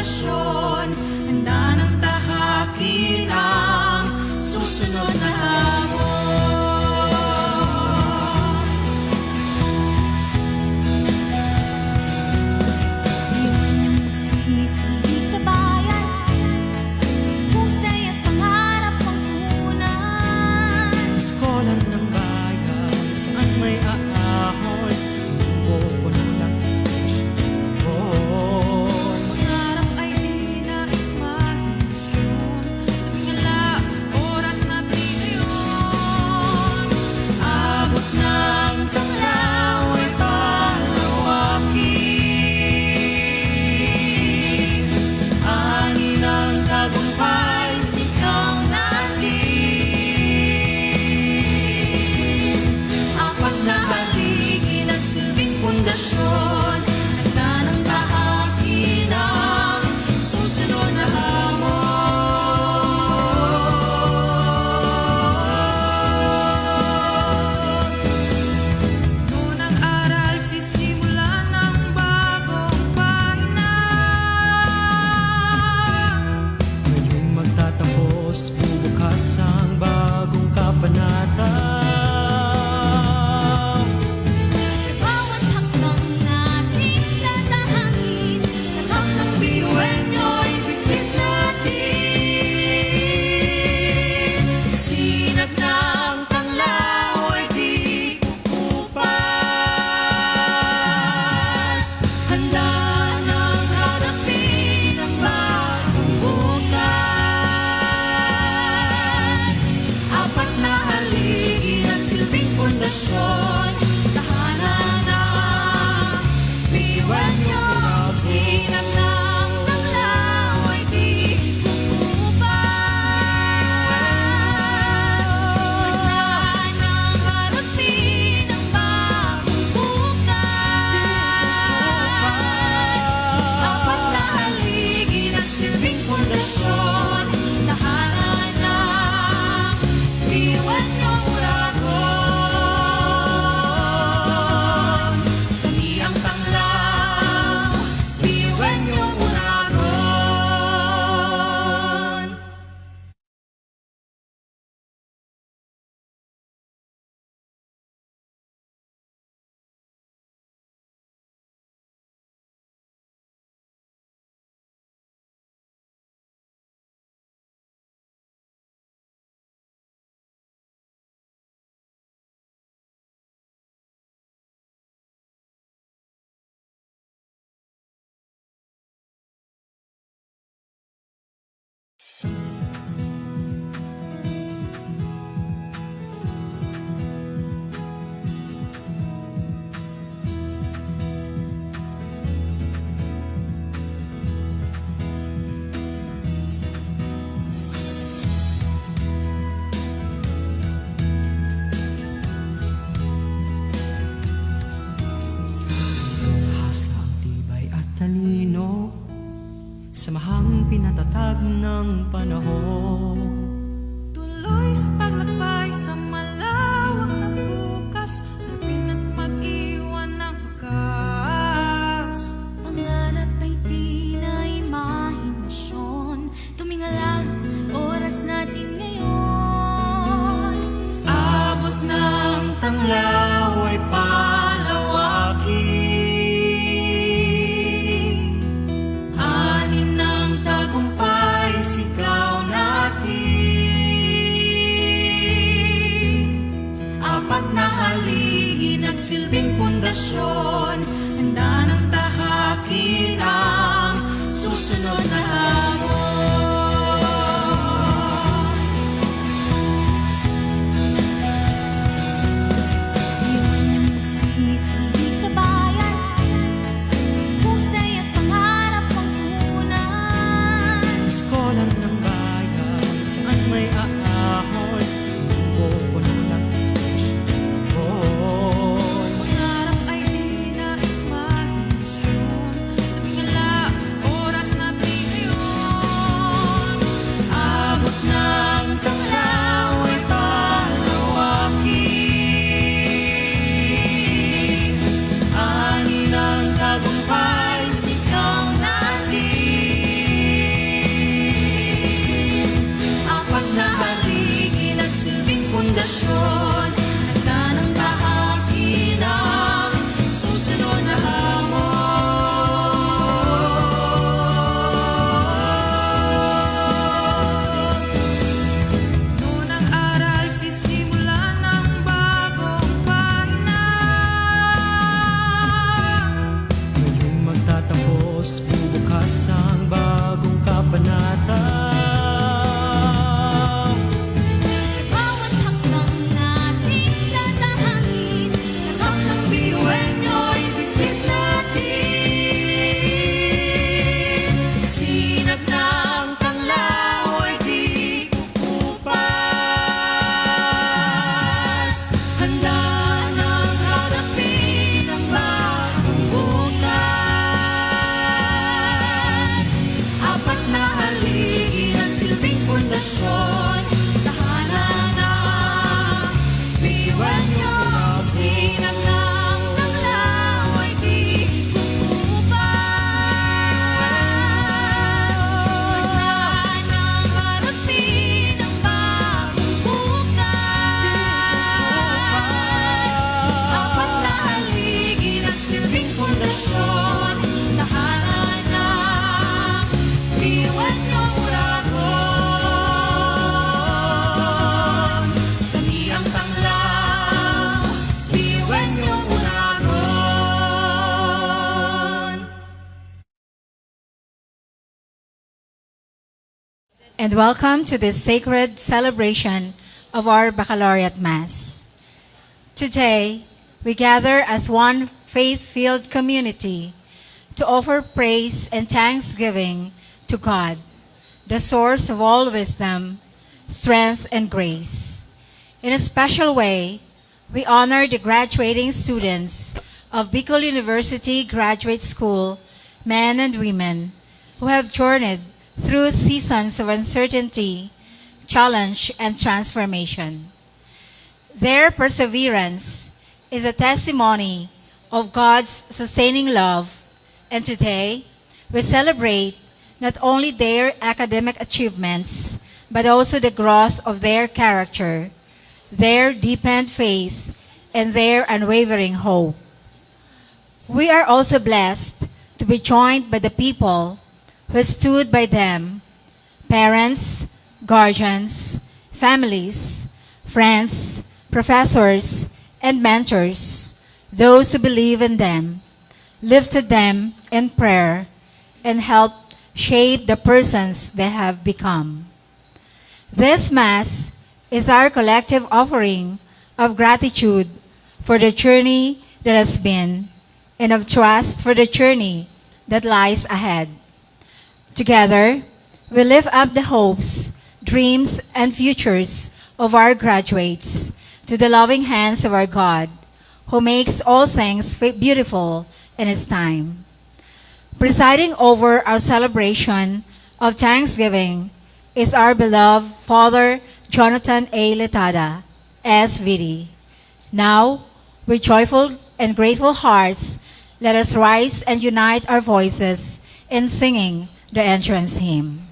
pundasyon, handa ng tahakin ang susunod na hamon. Iwan niyang magsisilbi sa bayan, husay at pangarap ang punan. Iskolar ng bayan, saan may aahon, pupuno ng inspirasyon. Pangarap ay di na imahinasyon, tumingala, oras natin ngayon. Abot ng tanglaw ay palawakin, ani ng tagumpay, sigaw natin. Apat na haligi nagsilbing pundasyon, handa ng tahakin ang susunod na hamon. Noon ang aral, sisimulan ng bagong pahina. Ngayong magtatapos, bubukas ang bagong kabanata. Sa bawat hakbang natin tatahakin, Lahat ng biyuan nyo'y biglit natin. Sinag ng tanglaw ay di kukupas, handa nang harapin ang bagong bukas. Apat na haligi ng silbing pundasyon, tahanan ng biyuan nyo. Sinag ng tanglaw ay di kukupas, handa nang harapin ang bagong bukas. Apat na haligi ng silbing pundasyon, tahanan ng biyuan nyo, Uragon. Kami ang tanglaw, biyuan nyo, Uragon. Hasa ang tibay at talino, samahang pinatatag ng panahon. Tuloy sa paglakbay sa malawak na bukas, harapin at mag-iwan ng wakas. pangarap ay di na imahinasyon, tumingala, oras natin ngayon. Abot ng tanglaw ay palawakin, ani ng tagumpay, sigaw natin. pundasyon, tahanan na biniwan niyo. Sinag lang ng laway di umuupan. Pagdaan ng harapin ang bagong bukas. Apat na haligi nagsilbing pundasyon, tahanan na biniwan niyo uragon. Kami ang tanglaw, biniwan niyo uragon. And welcome to this sacred celebration of our Baccalaureate Mass. Today, we gather as one faith-filled community to offer praise and thanksgiving to God, the source of all wisdom, strength, and grace. In a special way, we honor the graduating students of Bicol University Graduate School, men and women, who have journeyed through seasons of uncertainty, challenge, and transformation. Their perseverance is a testimony of God's sustaining love, and today we celebrate not only their academic achievements, but also the growth of their character, their deepened faith, and their unwavering hope. We are also blessed to be joined by the people who stood by them, parents, guardians, families, friends, professors, and mentors, those who believe in them, lifted them in prayer, and helped shape the persons they have become. This Mass is our collective offering of gratitude for the journey that has been, and of trust for the journey that lies ahead. Together, we lift up the hopes, dreams, and futures of our graduates to the loving hands of our God, who makes all things beautiful in His time. Presiding over our celebration of Thanksgiving is our beloved Father Jonathan A. Letada, SVD. Now, with joyful and grateful hearts, let us rise and unite our voices in singing the entrance hymn.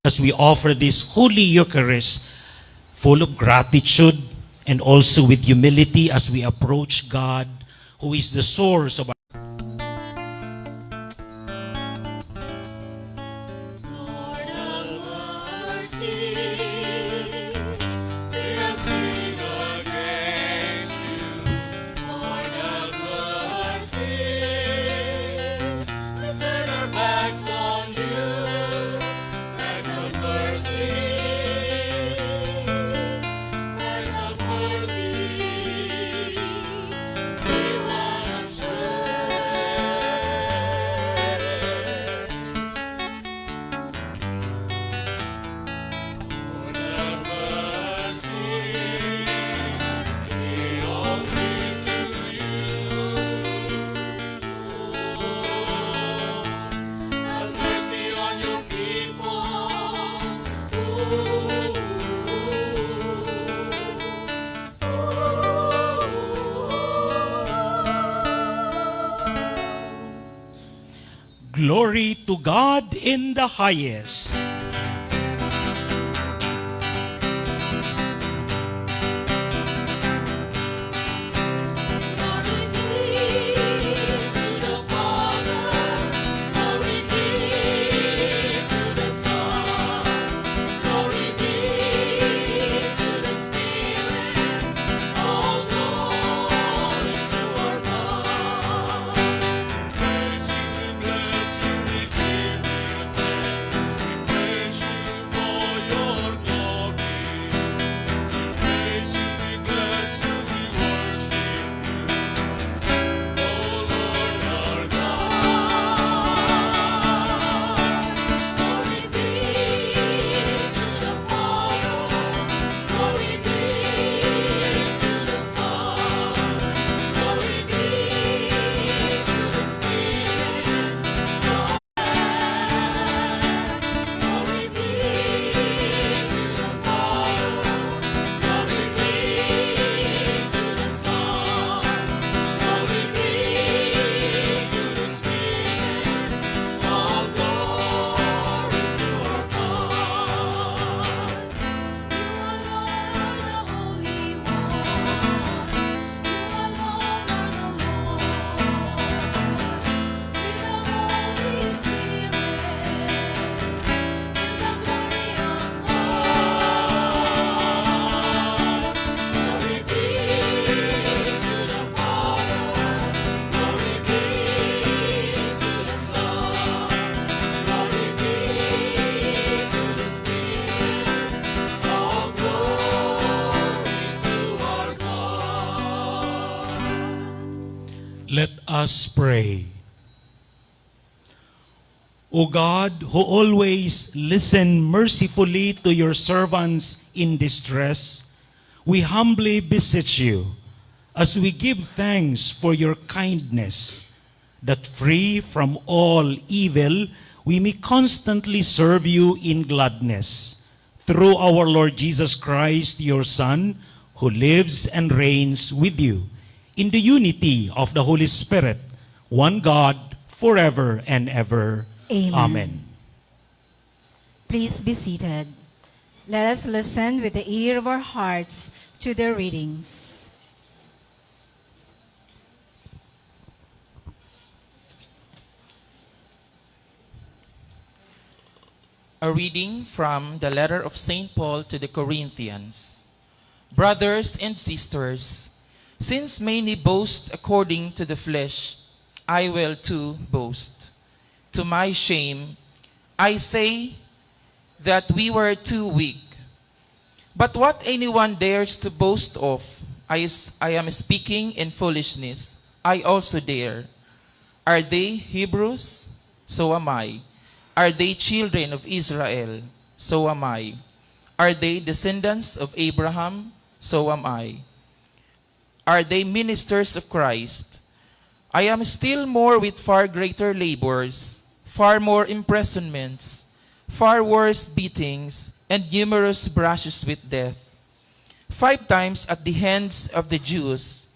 As we offer this Holy Eucharist full of gratitude and also with humility as we approach God, who is the source of our Lord of mercy, we have sinned against you. Lord of mercy, we turn our backs on you. Christ of mercy, Christ of mercy, we want us through. Glory to God in the highest. Glory be to the Father, glory be to the Son, glory be to the Spirit, all glory to our God. Praise you, we bless you, we give you thanks, we praise you for your glory. We praise you, we bless you, we worship you, O Lord our God. Glory be to the Father, glory be to the Son, glory be to the Spirit, glory be to the Father, glory be to the Son, glory be to the Spirit, all glory to our God. You alone are the Holy One, you alone are the Lord, with the Holy Spirit, in the glory of God. Glory be to the Father, glory be to the Son, glory be to the Spirit, all glory to our God. Let us pray. O God, who always listen mercifully to your servants in distress, we humbly beseech you, as we give thanks for your kindness, that free from all evil, we may constantly serve you in gladness. Through our Lord Jesus Christ, your Son, who lives and reigns with you, in the unity of the Holy Spirit, one God, forever and ever. Amen. Amen. Please be seated. Let us listen with the ear of our hearts to the readings. A reading from the letter of St. Paul to the Corinthians. Brothers and sisters, since many boast according to the flesh, I will too boast. To my shame, I say that we were too weak. But what anyone dares to boast of, I am speaking in foolishness. I also dare. Are they Hebrews? So am I. Are they children of Israel? So am I. Are they descendants of Abraham? So am I. Are they ministers of Christ? I am still more with far greater labors, far more imprisonments, far worse beatings, and numerous brushes with death. 5 times at the hands of the Jews,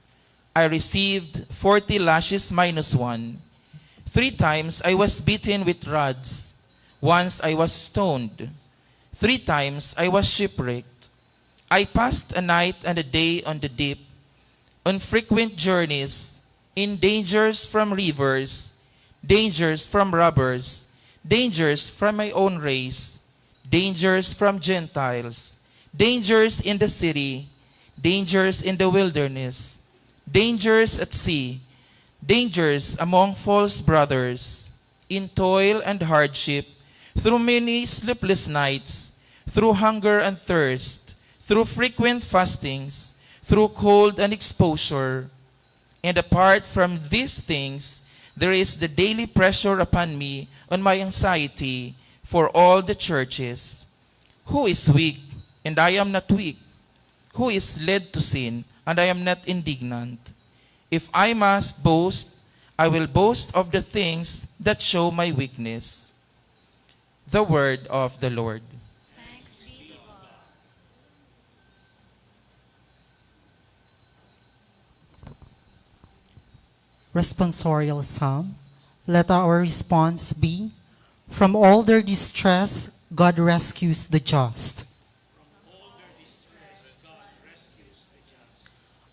I received 40 lashes minus 1. 3 times I was beaten with rods. Once I was stoned. 3 times I was shipwrecked. I passed a night and a day on the deep, on frequent journeys, in dangers from rivers, dangers from robbers, dangers from my own race, dangers from Gentiles, dangers in the city, dangers in the wilderness, dangers at sea, dangers among false brothers, in toil and hardship, through many sleepless nights, through hunger and thirst, through frequent fastings, through cold and exposure. And apart from these things, there is the daily pressure upon me on my anxiety for all the churches. Who is weak, and I am not weak? Who is led to sin, and I am not indignant? If I must boast, I will boast of the things that show my weakness. The word of the Lord. Thanks be to God. Responsorial Psalm Let our response be, from all their distress, God rescues the just.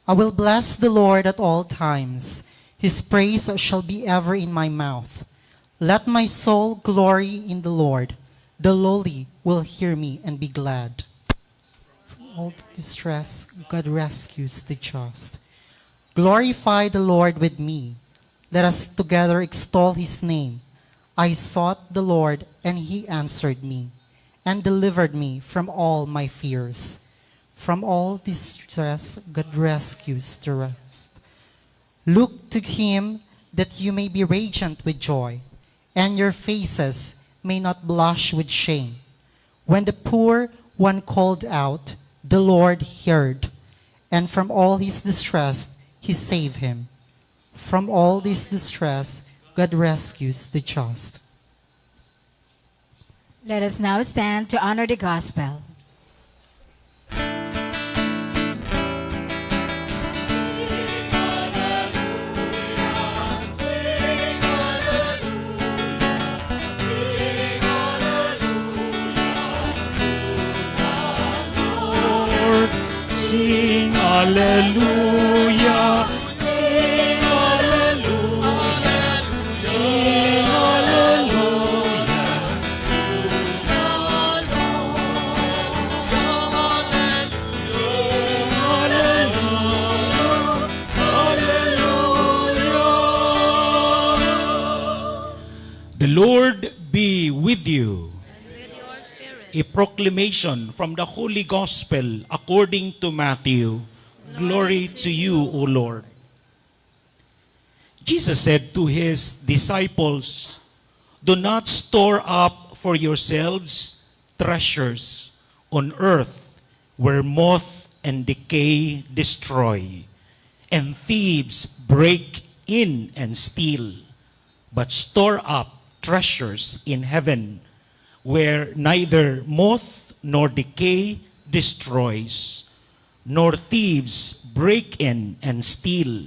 I will bless the Lord at all times. His praise shall be ever in my mouth. Let my soul glory in the Lord. The lowly will hear me and be glad. From all distress, God rescues the just. Glorify the Lord with me. Let us together extol his name. I sought the Lord, and he answered me, and delivered me from all my fears. From all distress, God rescues the rest. Look to him that you may be radiant with joy, and your faces may not blush with shame. When the poor one called out, the Lord heard, and from all his distress, he saved him. From all this distress, God rescues the just. Let us now stand to honor the gospel. Sing hallelujah, sing hallelujah, sing hallelujah. The Lord be with you. A proclamation from the Holy Gospel according to Matthew. Glory to you, O Lord. Jesus said to his disciples, do not store up for yourselves treasures on earth where moth and decay destroy, and thieves break in and steal, but store up treasures in heaven where neither moth nor decay destroys, nor thieves break in and steal.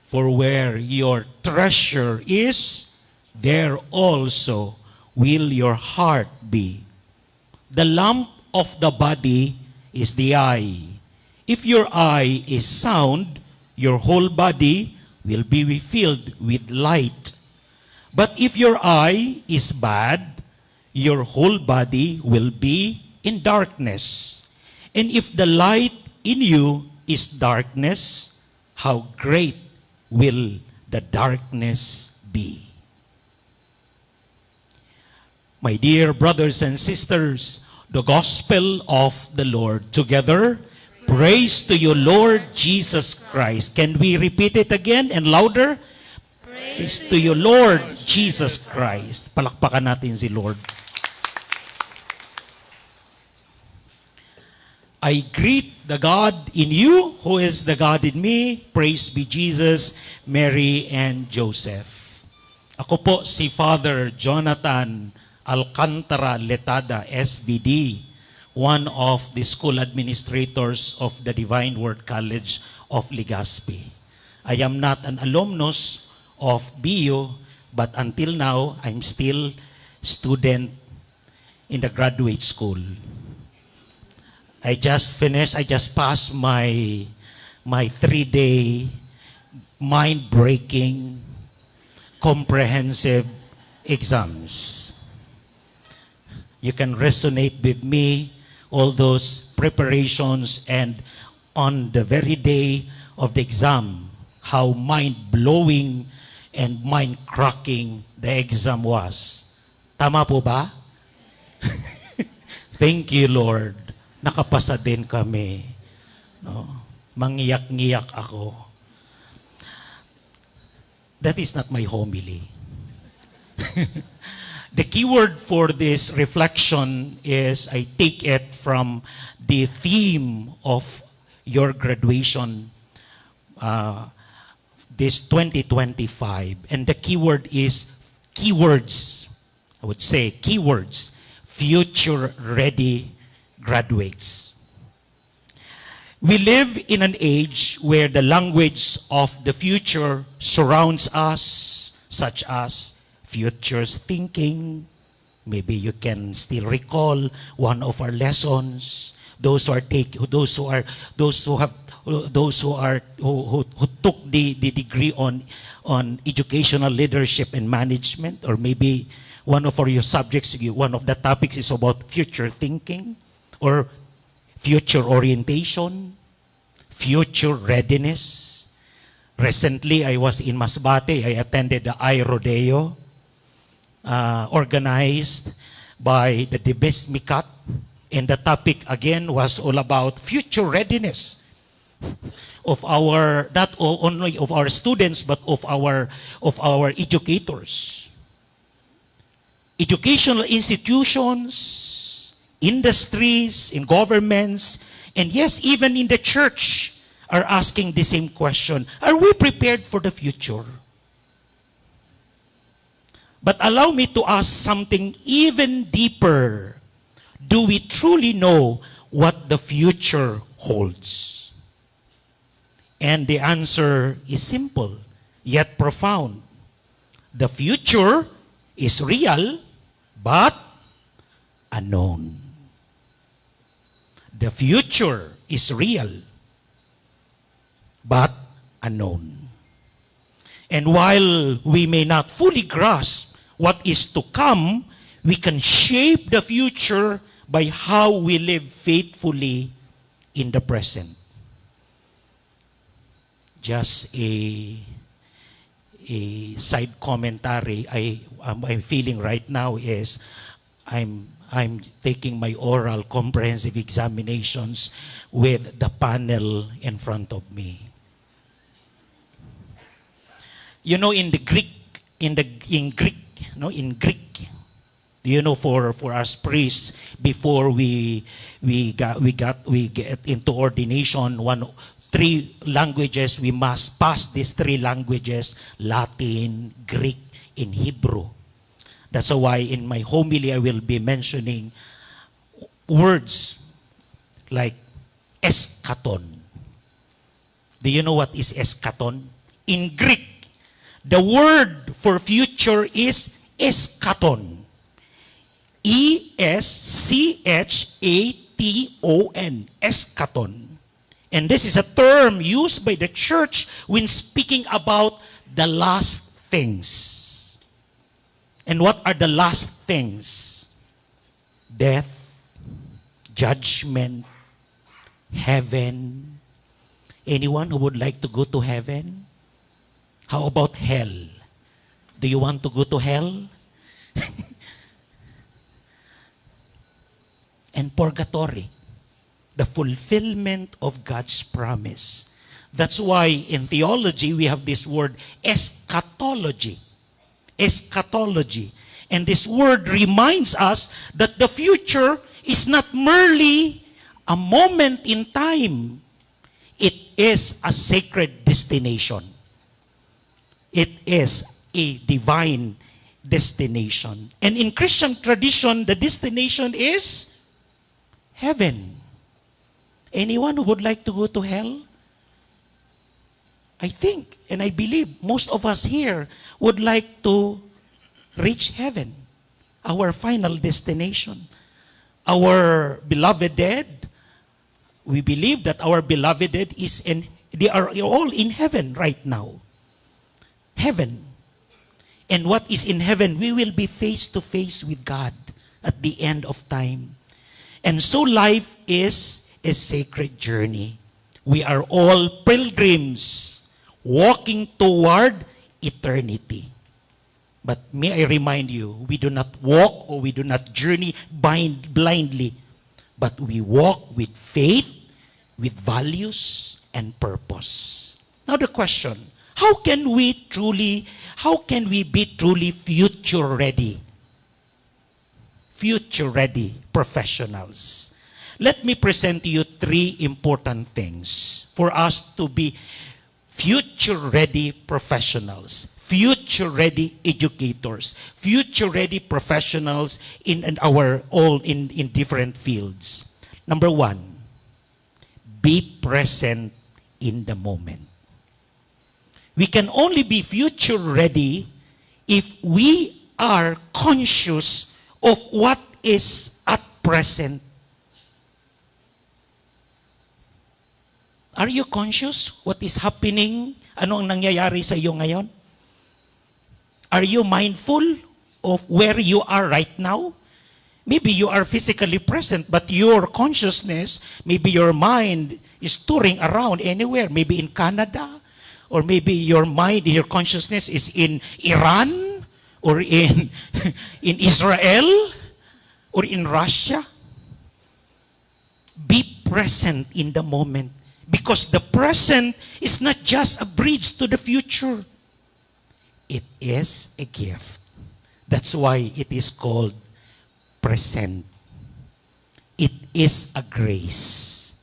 For where your treasure is, there also will your heart be. The lamp of the body is the eye. If your eye is sound, your whole body will be filled with light. But if your eye is bad, your whole body will be in darkness. And if the light in you is darkness, how great will the darkness be? My dear brothers and sisters, the gospel of the Lord. Together, praise to you, Lord Jesus Christ. Can we repeat it again and louder? Praise to you, Lord Jesus Christ. Palakpakan natin si Lord. I greet the God in you, who is the God in me. Praise be Jesus, Mary, and Joseph. Ako po si Father Jonathan Alcantara Letada, SBD, one of the school administrators of the Divine Word College of Legazpi. I am not an alumnus of BU, but until now, I'm still student in the graduate school. I just passed my 3-day mind-breaking comprehensive exams. You can resonate with me, all those preparations, and on the very day of the exam, how mind-blowing and mind-cracking the exam was. Tama po ba? Thank you, Lord. Nakapasa din kami. No? Mangiyak-ngiyak ako. That is not my homily. The keyword for this reflection is, I take it from the theme of your graduation this 2025. And the keyword is keywords. I would say keywords. Future-ready graduates. We live in an age where the language of the future surrounds us, such as futures thinking. Maybe you can still recall one of our lessons. Those who are who took the degree on educational leadership and management, or maybe one of your subjects, one of the topics is about future thinking or future orientation, future readiness. Recently, I was in Masbate. I attended the I-Rodeo, organized by the Debes Mikat. And the topic again was all about future readiness of our, not only of our students, but of our educators. Educational institutions, industries, in governments, and yes, even in the church are asking the same question. Are we prepared for the future? But allow me to ask something even deeper. Do we truly know what the future holds? And the answer is simple, yet profound. The future is real, but unknown. The future is real, but unknown. And while we may not fully grasp what is to come, we can shape the future by how we live faithfully in the present. Just a side commentary I'm feeling right now is I'm taking my oral comprehensive examinations with the panel in front of me. You know, in Greek, you know, for us priests, before we get into ordination, 3 languages, we must pass these 3 languages: Latin, Greek, and Hebrew. That's why in my homily I will be mentioning words like eschaton. Do you know what is eschaton? In Greek, the word for future is eschaton. E-S-C-H-A-T-O-N. Eschaton. And this is a term used by the church when speaking about the last things. And what are the last things? Death, judgment, heaven. Anyone who would like to go to heaven? How about hell? Do you want to go to hell? And purgatory, the fulfillment of God's promise. That's why in theology we have this word eschatology. Eschatology. And this word reminds us that the future is not merely a moment in time. It is a sacred destination. It is a divine destination. And in Christian tradition, the destination is heaven. Anyone who would like to go to hell? I think and I believe most of us here would like to reach heaven, our final destination. Our beloved dead, we believe that our beloved dead they are all in heaven right now. Heaven. And what is in heaven? We will be face to face with God at the end of time. And so life is a sacred journey. We are all pilgrims walking toward eternity. But may I remind you, we do not walk or we do not journey blindly, but we walk with faith, with values and purpose. Now the question, how can we be truly future ready? Future ready professionals. Let me present to you 3 important things for us to be future ready professionals, future ready educators, future ready professionals in different fields. Number 1, be present in the moment. We can only be future ready if we are conscious of what is at present. Are you conscious what is happening? Ano ang nangyayari sa iyo ngayon? Are you mindful of where you are right now? Maybe you are physically present, but your consciousness, maybe your mind is touring around anywhere, maybe in Canada, or maybe your mind, your consciousness is in Iran, or in Israel, or in Russia. Be present in the moment, because the present is not just a bridge to the future. It is a gift. That's why it is called present. It is a grace.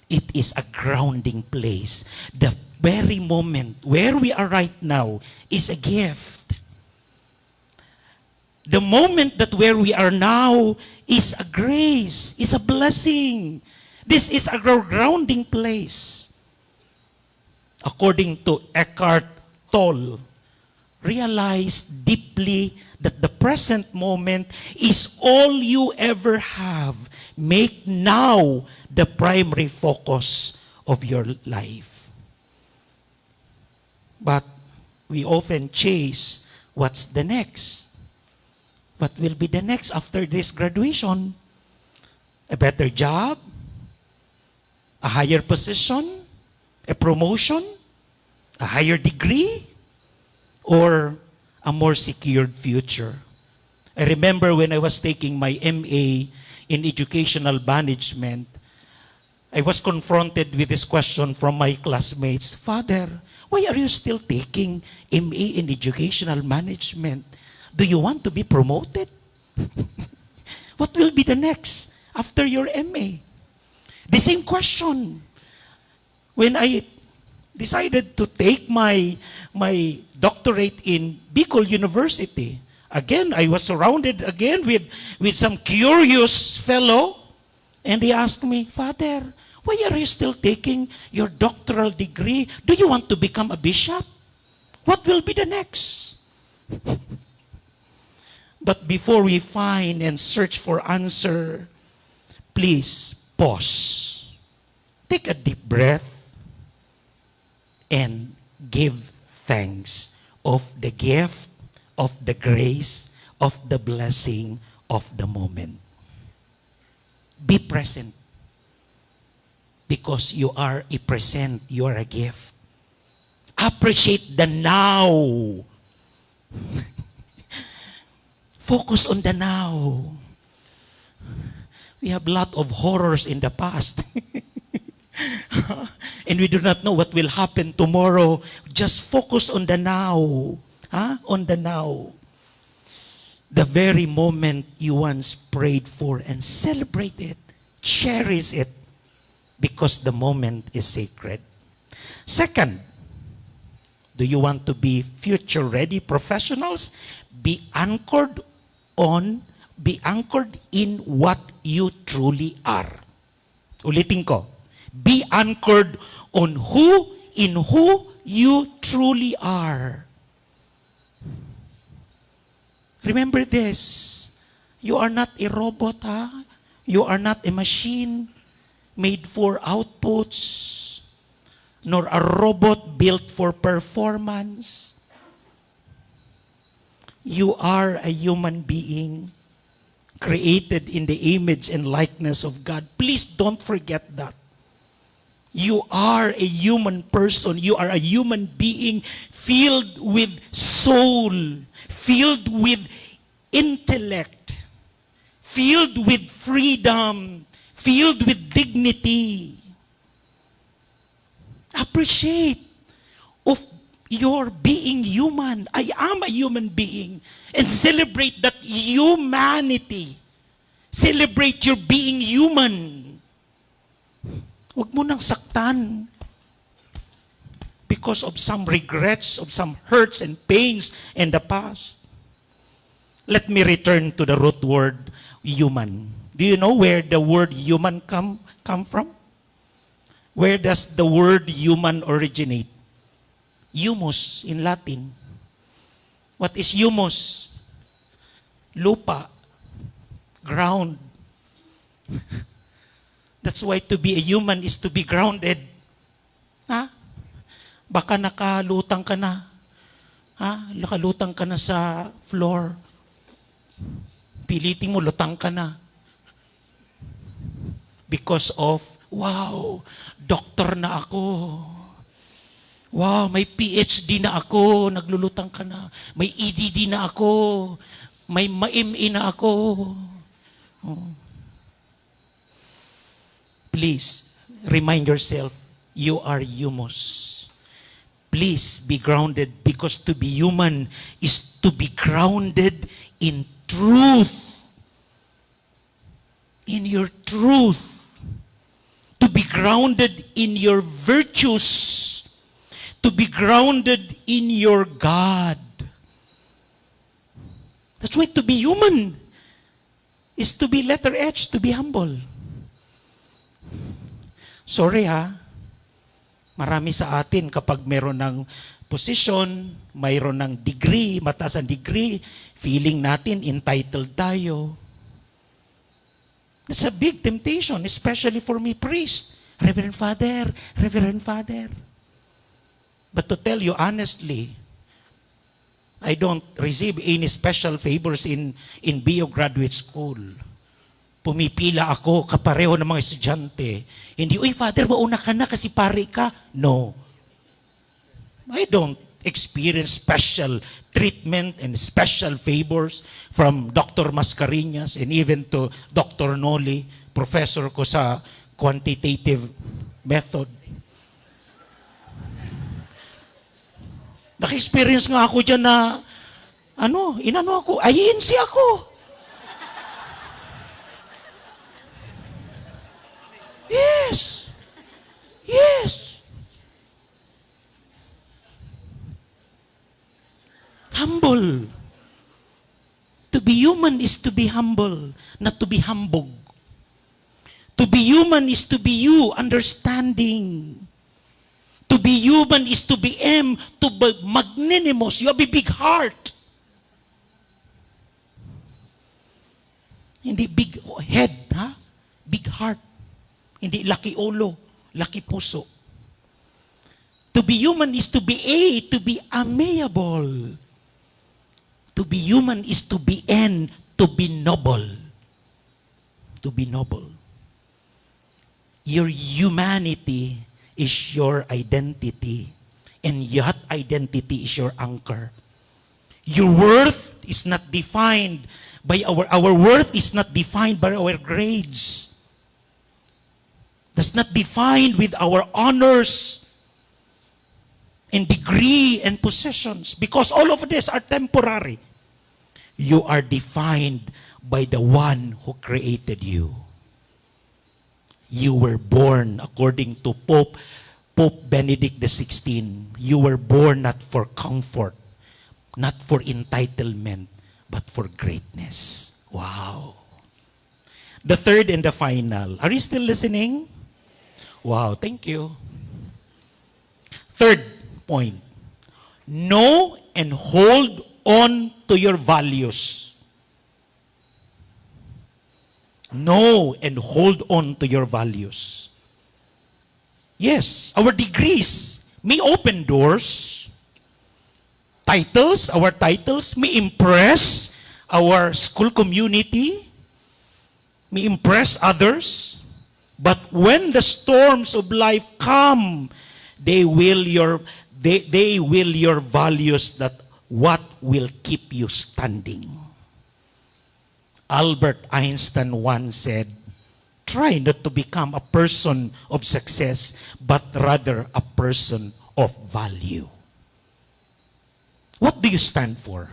It is a grounding place. The very moment where we are right now is a gift. The moment that where we are now is a grace, is a blessing. This is a grounding place. According to Eckhart Tolle, realize deeply that the present moment is all you ever have. Make now the primary focus of your life. But we often chase what's the next. What will be the next after this graduation? A better job? A higher position? A promotion? A higher degree? Or a more secured future? I remember when I was taking my MA in educational management, I was confronted with this question from my classmates. Father, why are you still taking MA in educational management? Do you want to be promoted? What will be the next after your MA? The same question. When I decided to take my doctorate in Bicol University, again, I was surrounded again with some curious fellow, and he asked me, Father, why are you still taking your doctoral degree? Do you want to become a bishop? What will be the next? But before we find and search for answer, please pause. Take a deep breath and give thanks of the gift, of the grace, of the blessing of the moment. Be present. Because you are a present, you are a gift. Appreciate the now. Focus on the now. We have a lot of horrors in the past. And we do not know what will happen tomorrow. Just focus on the now. On the now. The very moment you once prayed for, and celebrate it. Cherish it. Because the moment is sacred. Second, do you want to be future-ready professionals? Be anchored in what you truly are. Ulitin ko. Be anchored in who you truly are. Remember this. You are not a robot, You are not a machine made for outputs, nor a robot built for performance. You are a human being created in the image and likeness of God. Please don't forget that. You are a human person. You are a human being filled with soul, filled with intellect, filled with freedom, filled with dignity. Appreciate of your being human. I am a human being. And celebrate that humanity. Celebrate your being human. Huwag mo nang saktan because of some regrets, of some hurts and pains in the past. Let me return to the root word, human. Do you know where the word human come from? Where does the word human originate? Humus in Latin. What is humus? lupa, ground. That's why to be a human is to be grounded. Ha? Baka nakalutang ka na. Ha? Nakalutang ka na sa floor. Piliting mo, lutang ka na. Because of, wow, doktor na ako. Wow, may PhD na ako. Naglulutang ka na. May EDD na ako. May MA na ako. Oh. Please, remind yourself, you are humus. Please be grounded because to be human is to be grounded in truth. In your truth. To be grounded in your virtues. To be grounded in your God. That's why to be human is to be letter H, to be humble. Sorry ha, marami sa atin kapag meron ng posisyon, mayroon ng degree, mataas ang degree, feeling natin entitled tayo. It's a big temptation, especially for me, priest, Reverend Father, Reverend Father. But to tell you honestly, I don't receive any special favors in BO graduate school. Pumipila ako kapareho ng mga estudyante. Hindi, uy, Father, mauna ka na kasi pare ka. No. I don't experience special treatment and special favors from Dr. Mascareñas and even to Dr. Noli, professor ko sa quantitative method. Naka-experience nga ako dyan na, inano ako, INC ako. Yes. Yes. Humble. To be human is to be humble, not to be humbug. To be human is to be you, understanding. To be human is to be to be magnanimous. You have a big heart. Hindi big head, ha? Big heart. Hindi laki ulo, laki puso. To be human is to be to be amiable. To be human is to be to be noble. To be noble. Your humanity is your identity, and that identity is your anchor. Your worth is not defined by our worth is not defined by our grades. That's not defined with our honors and degree and possessions, because all of this are temporary. You are defined by the one who created you. You were born according to Pope Benedict XVI. You were born not for comfort, not for entitlement, but for greatness. Wow. The third and the final. Are you still listening? Wow, thank you. Third point. Know and hold on to your values. Know and hold on to your values. Yes, our degrees may open doors. Our titles may impress our school community, may impress others. But when the storms of life come, they will your values that what will keep you standing. Albert Einstein once said, try not to become a person of success, but rather a person of value. What do you stand for?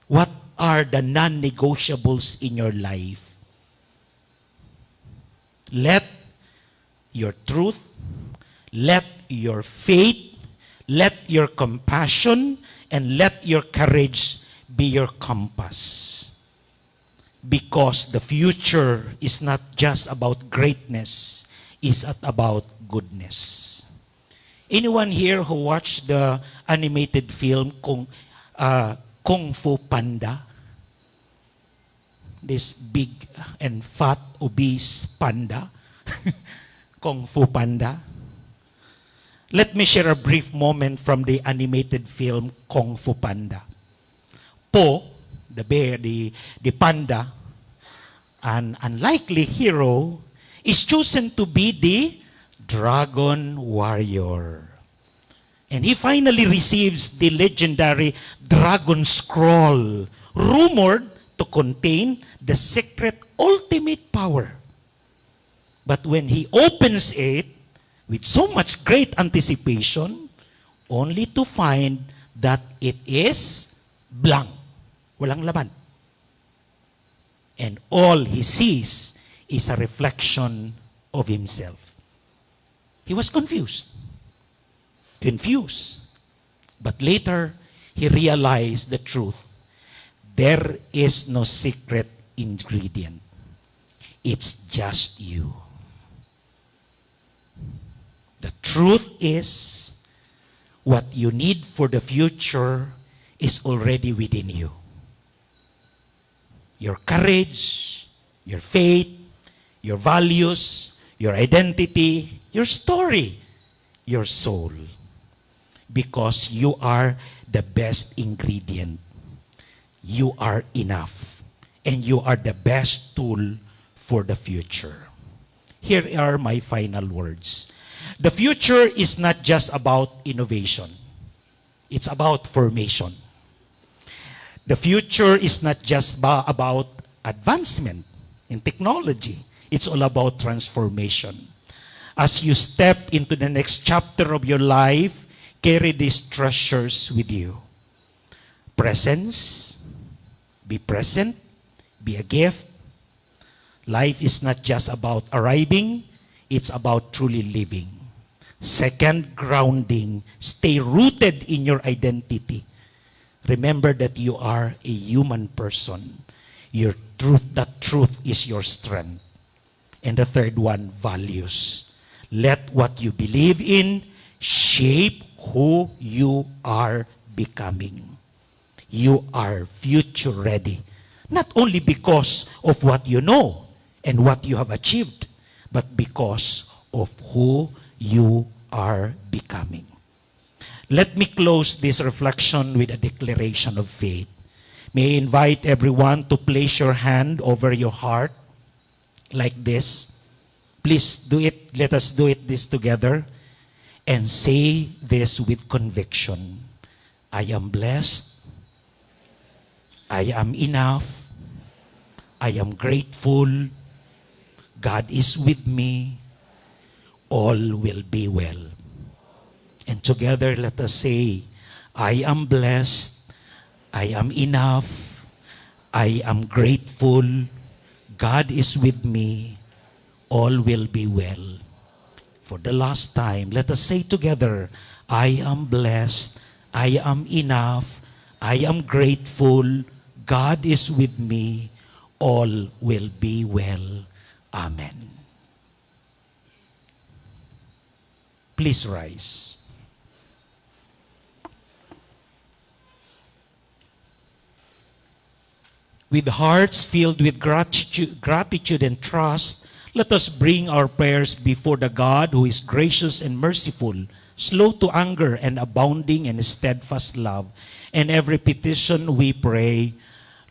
What are the non-negotiables in your life? Let your truth, let your faith, let your compassion, and let your courage be your compass. Because the future is not just about greatness, it's about goodness. Anyone here who watched the animated film Kung Fu Panda. This big and fat, obese panda. Kung Fu Panda. Let me share a brief moment from the animated film Kung Fu Panda. Po, the bear, the panda, an unlikely hero, is chosen to be the dragon warrior. And he finally receives the legendary dragon scroll, rumored to contain the secret ultimate power. But when he opens it, with so much great anticipation, only to find that it is blank. Walang laman. And all he sees is a reflection of himself. He was confused. But later, he realized the truth. There is no secret ingredient. It's just you. The truth is, what you need for the future is already within you. Your courage, your faith, your values, your identity, your story, your soul. Because you are the best ingredient. You are enough. And you are the best tool for the future. Here are my final words. The future is not just about innovation. It's about formation. The future is not just about advancement in technology. It's all about transformation. As you step into the next chapter of your life, carry these treasures with you. Presence. Be present. Be a gift. Life is not just about arriving. It's about truly living. Second, grounding. Stay rooted in your identity. Remember that you are a human person. Your truth, that truth is your strength. And the third one, values. Let what you believe in shape who you are becoming. You are future ready. Not only because of what you know and what you have achieved, but because of who you are becoming. Let me close this reflection with a declaration of faith. May I invite everyone to place your hand over your heart like this. Please do it. Let us do it this together. And say this with conviction. I am blessed. I am enough. I am grateful. God is with me. All will be well. And together let us say, I am blessed. I am enough. I am grateful. God is with me. All will be well. For the last time, let us say together, I am blessed. I am enough. I am grateful. God is with me. All will be well. Amen. Please rise. With hearts filled with gratitude and trust, let us bring our prayers before the God who is gracious and merciful, slow to anger and abounding in steadfast love. And every petition we pray,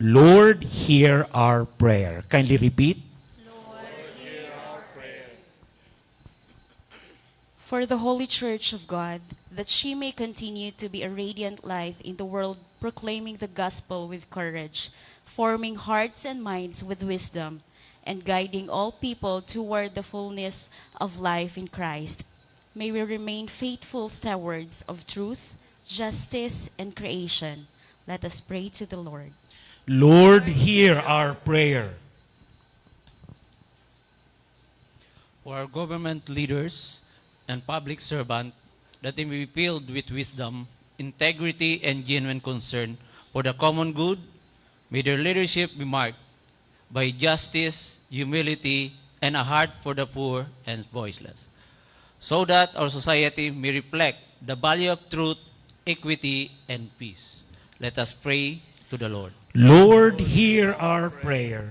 Lord, hear our prayer. Kindly repeat. For the Holy Church of God, that she may continue to be a radiant light in the world, proclaiming the gospel with courage, forming hearts and minds with wisdom, and guiding all people toward the fullness of life in Christ. May we remain faithful stewards of truth, justice, and creation. Let us pray to the Lord. Lord, hear our prayer. For our government leaders and public servants, that they may be filled with wisdom, integrity, and genuine concern for the common good. May their leadership be marked by justice, humility, and a heart for the poor and voiceless, so that our society may reflect the value of truth, equity, and peace. Let us pray to the Lord. Lord, hear our prayer.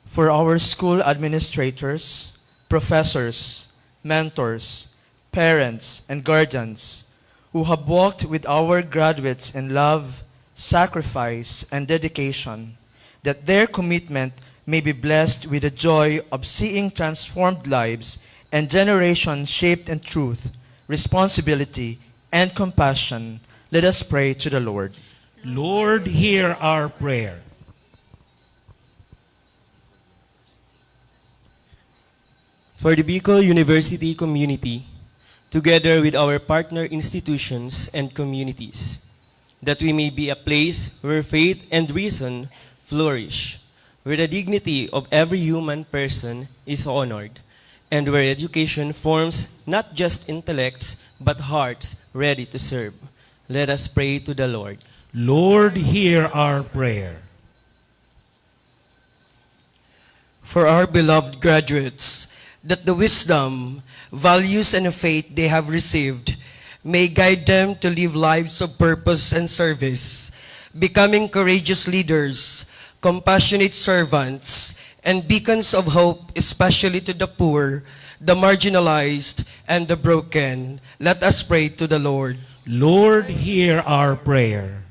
For our school administrators, professors, mentors, parents, and guardians who have walked with our graduates in love, sacrifice, and dedication, that their commitment may be blessed with the joy of seeing transformed lives and generations shaped in truth, responsibility, and compassion, let us pray to the Lord. Lord, hear our prayer. For the Bicol University community, together with our partner institutions and communities, that we may be a place where faith and reason flourish, where the dignity of every human person is honored, and where education forms not just intellects but hearts ready to serve. Let us pray to the Lord. Lord, hear our prayer. For our beloved graduates, that the wisdom, values, and faith they have received may guide them to live lives of purpose and service, becoming courageous leaders, compassionate servants, and beacons of hope, especially to the poor, the marginalized, and the broken. Let us pray to the Lord. Lord, hear our prayer.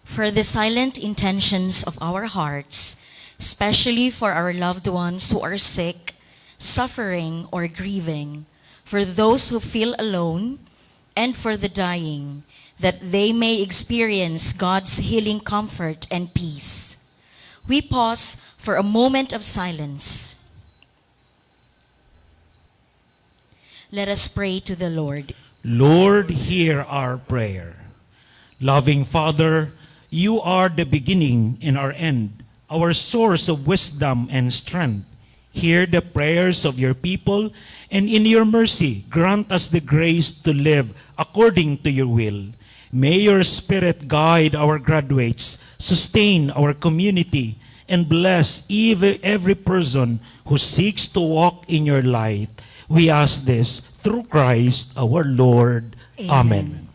For the silent intentions of our hearts, especially for our loved ones who are sick, suffering, or grieving, for those who feel alone, and for the dying, that they may experience God's healing comfort and peace. We pause for a moment of silence. Let us pray to the Lord. Lord, hear our prayer. Loving Father, you are the beginning and our end, our source of wisdom and strength. Hear the prayers of your people, and in your mercy, grant us the grace to live according to your will. May your Spirit guide our graduates, sustain our community, and bless every person who seeks to walk in your light. We ask this through Christ our Lord. Amen.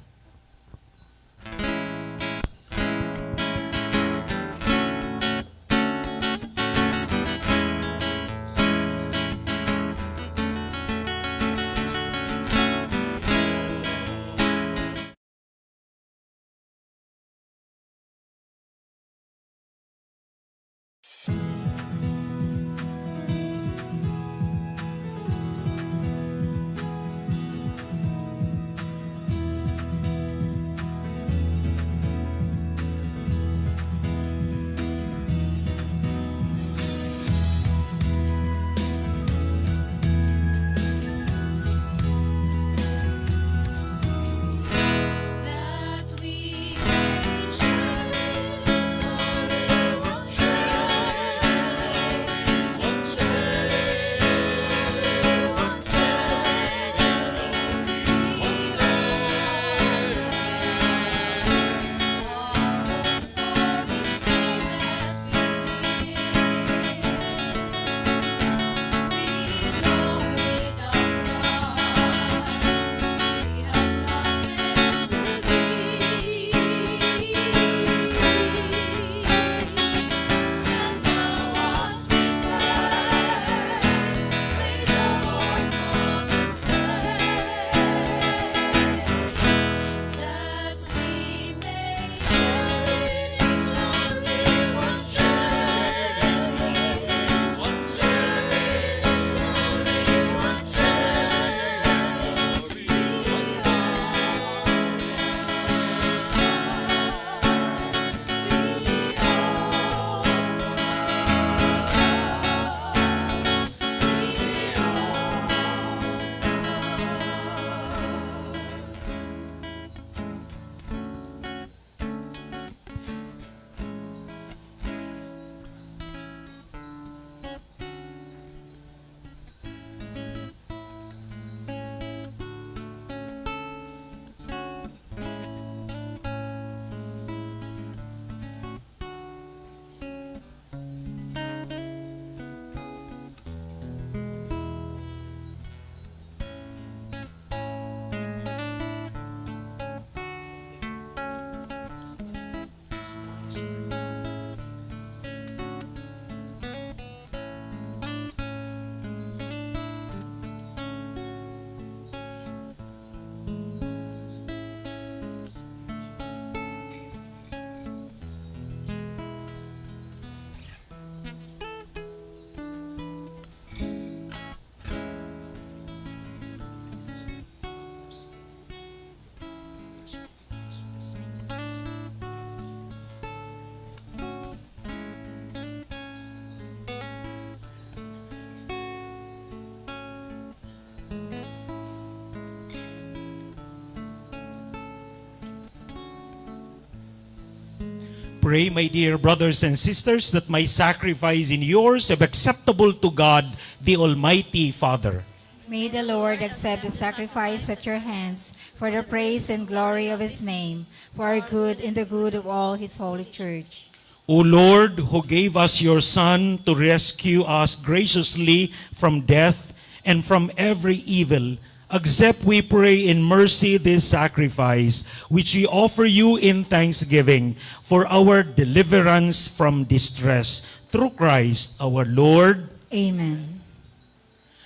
pray, my dear brothers and sisters, that my sacrifice and yours be acceptable to God, the Almighty Father. May the Lord accept the sacrifice at your hands for the praise and glory of his name, for our good and the good of all his holy church. O Lord, who gave us your Son to rescue us graciously from death and from every evil, accept, we pray, in mercy this sacrifice, which we offer you in thanksgiving for our deliverance from distress. Through Christ our Lord. Amen.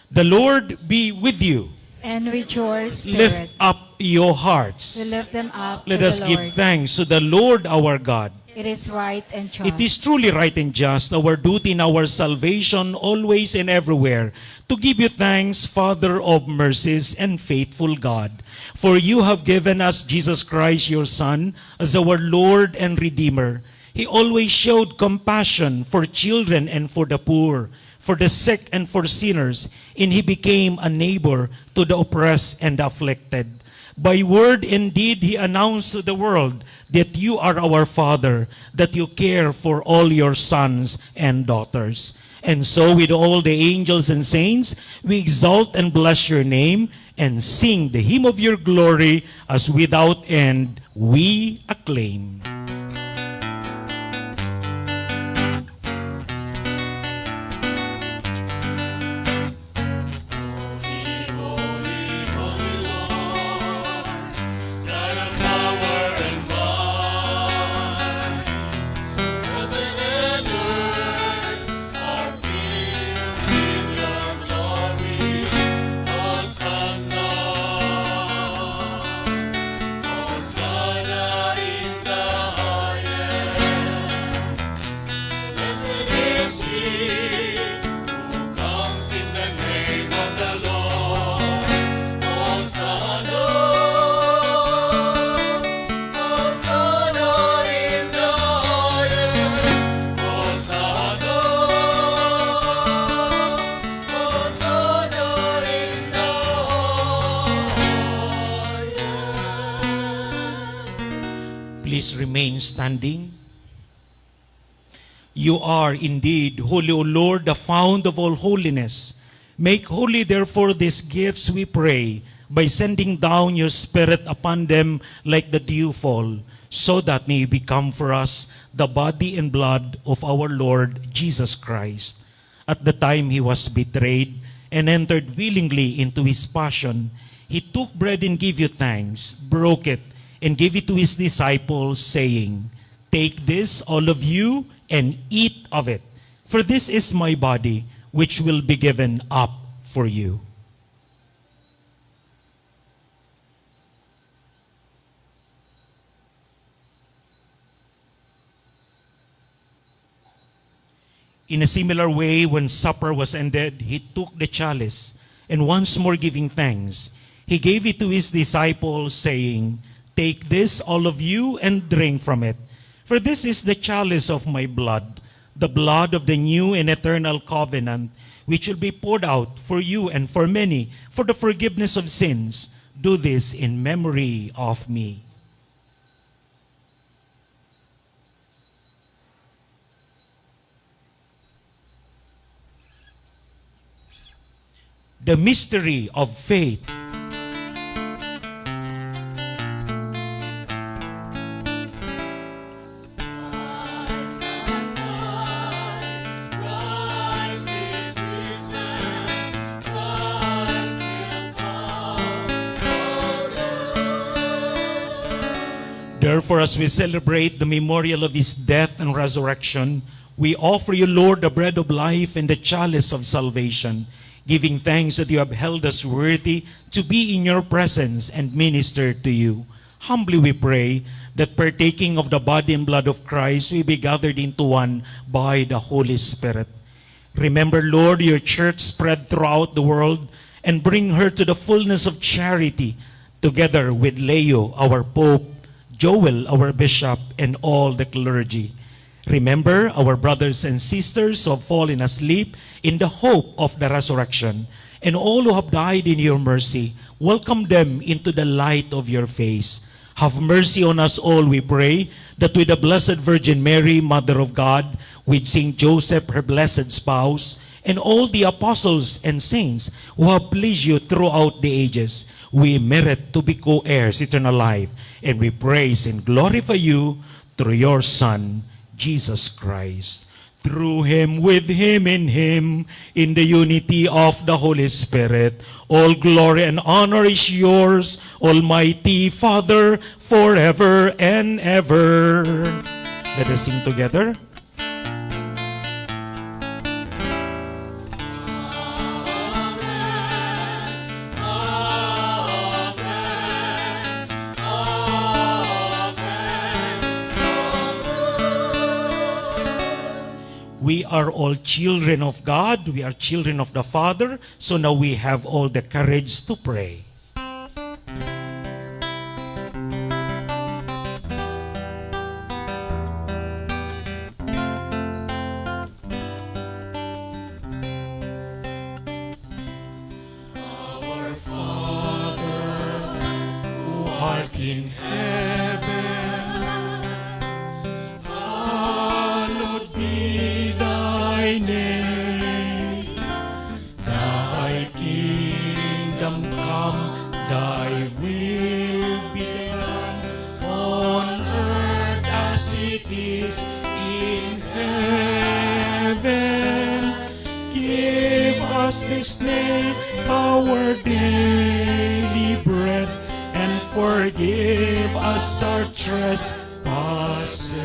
The Lord be with you. And with your spirit, Lift up your hearts. we lift them up Let to us the give Lord. thanks to the Lord our God. It is right and just. It is truly right and just, our duty in our salvation, always and everywhere, to give you thanks, Father of mercies and faithful God. For you have given us Jesus Christ, your Son, as our Lord and Redeemer. He always showed compassion for children and for the poor, for the sick and for sinners, and he became a neighbor to the oppressed and the afflicted. By word and deed, he announced to the world that you are our Father, that you care for all your sons and daughters. And so with all the angels and saints, we exalt and bless your name and sing the hymn of your glory as without end we acclaim. Please remain standing. You are indeed holy, O Lord, the fount of all holiness. Make holy, therefore, these gifts, we pray, by sending down your Spirit upon them like the dewfall, so that may become for us the body and blood of our Lord Jesus Christ. At the time he was betrayed and entered willingly into his passion, he took bread and gave you thanks, broke it, and gave it to his disciples, saying, "Take this, all of you, and eat of it, for this is my body, which will be given up for you." In a similar way, when supper was ended, he took the chalice, and once more giving thanks, he gave it to his disciples, saying, "Take this, all of you, and drink from it. For this is the chalice of my blood, the blood of the new and eternal covenant, which will be poured out for you and for many for the forgiveness of sins. Do this in memory of me." The mystery of faith. Therefore, as we celebrate the memorial of his death and resurrection, we offer you, Lord, the bread of life and the chalice of salvation, giving thanks that you have held us worthy to be in your presence and minister to you. Humbly we pray that partaking of the body and blood of Christ, we be gathered into one by the Holy Spirit. Remember, Lord, your church spread throughout the world and bring her to the fullness of charity, together with Leo, our Pope, Joel, our Bishop, and all the clergy. Remember our brothers and sisters who have fallen asleep in the hope of the resurrection, and all who have died in your mercy. Welcome them into the light of your face. Have mercy on us all, we pray, that with the Blessed Virgin Mary, Mother of God, with Saint Joseph, her blessed spouse, and all the apostles and saints who have pleased you throughout the ages, we merit to be co-heirs eternal life, and we praise and glorify you through your Son, Jesus Christ. Through him, with him, in the unity of the Holy Spirit, all glory and honor is yours, Almighty Father, forever and ever. Let us sing together. We are all children of God. We are children of the Father. So now we have all the courage to pray. Our Father, who art in heaven, hallowed be thy name. Thy kingdom come, thy will be done on earth as it is in heaven. Give us this day our daily bread, and forgive us our trespasses,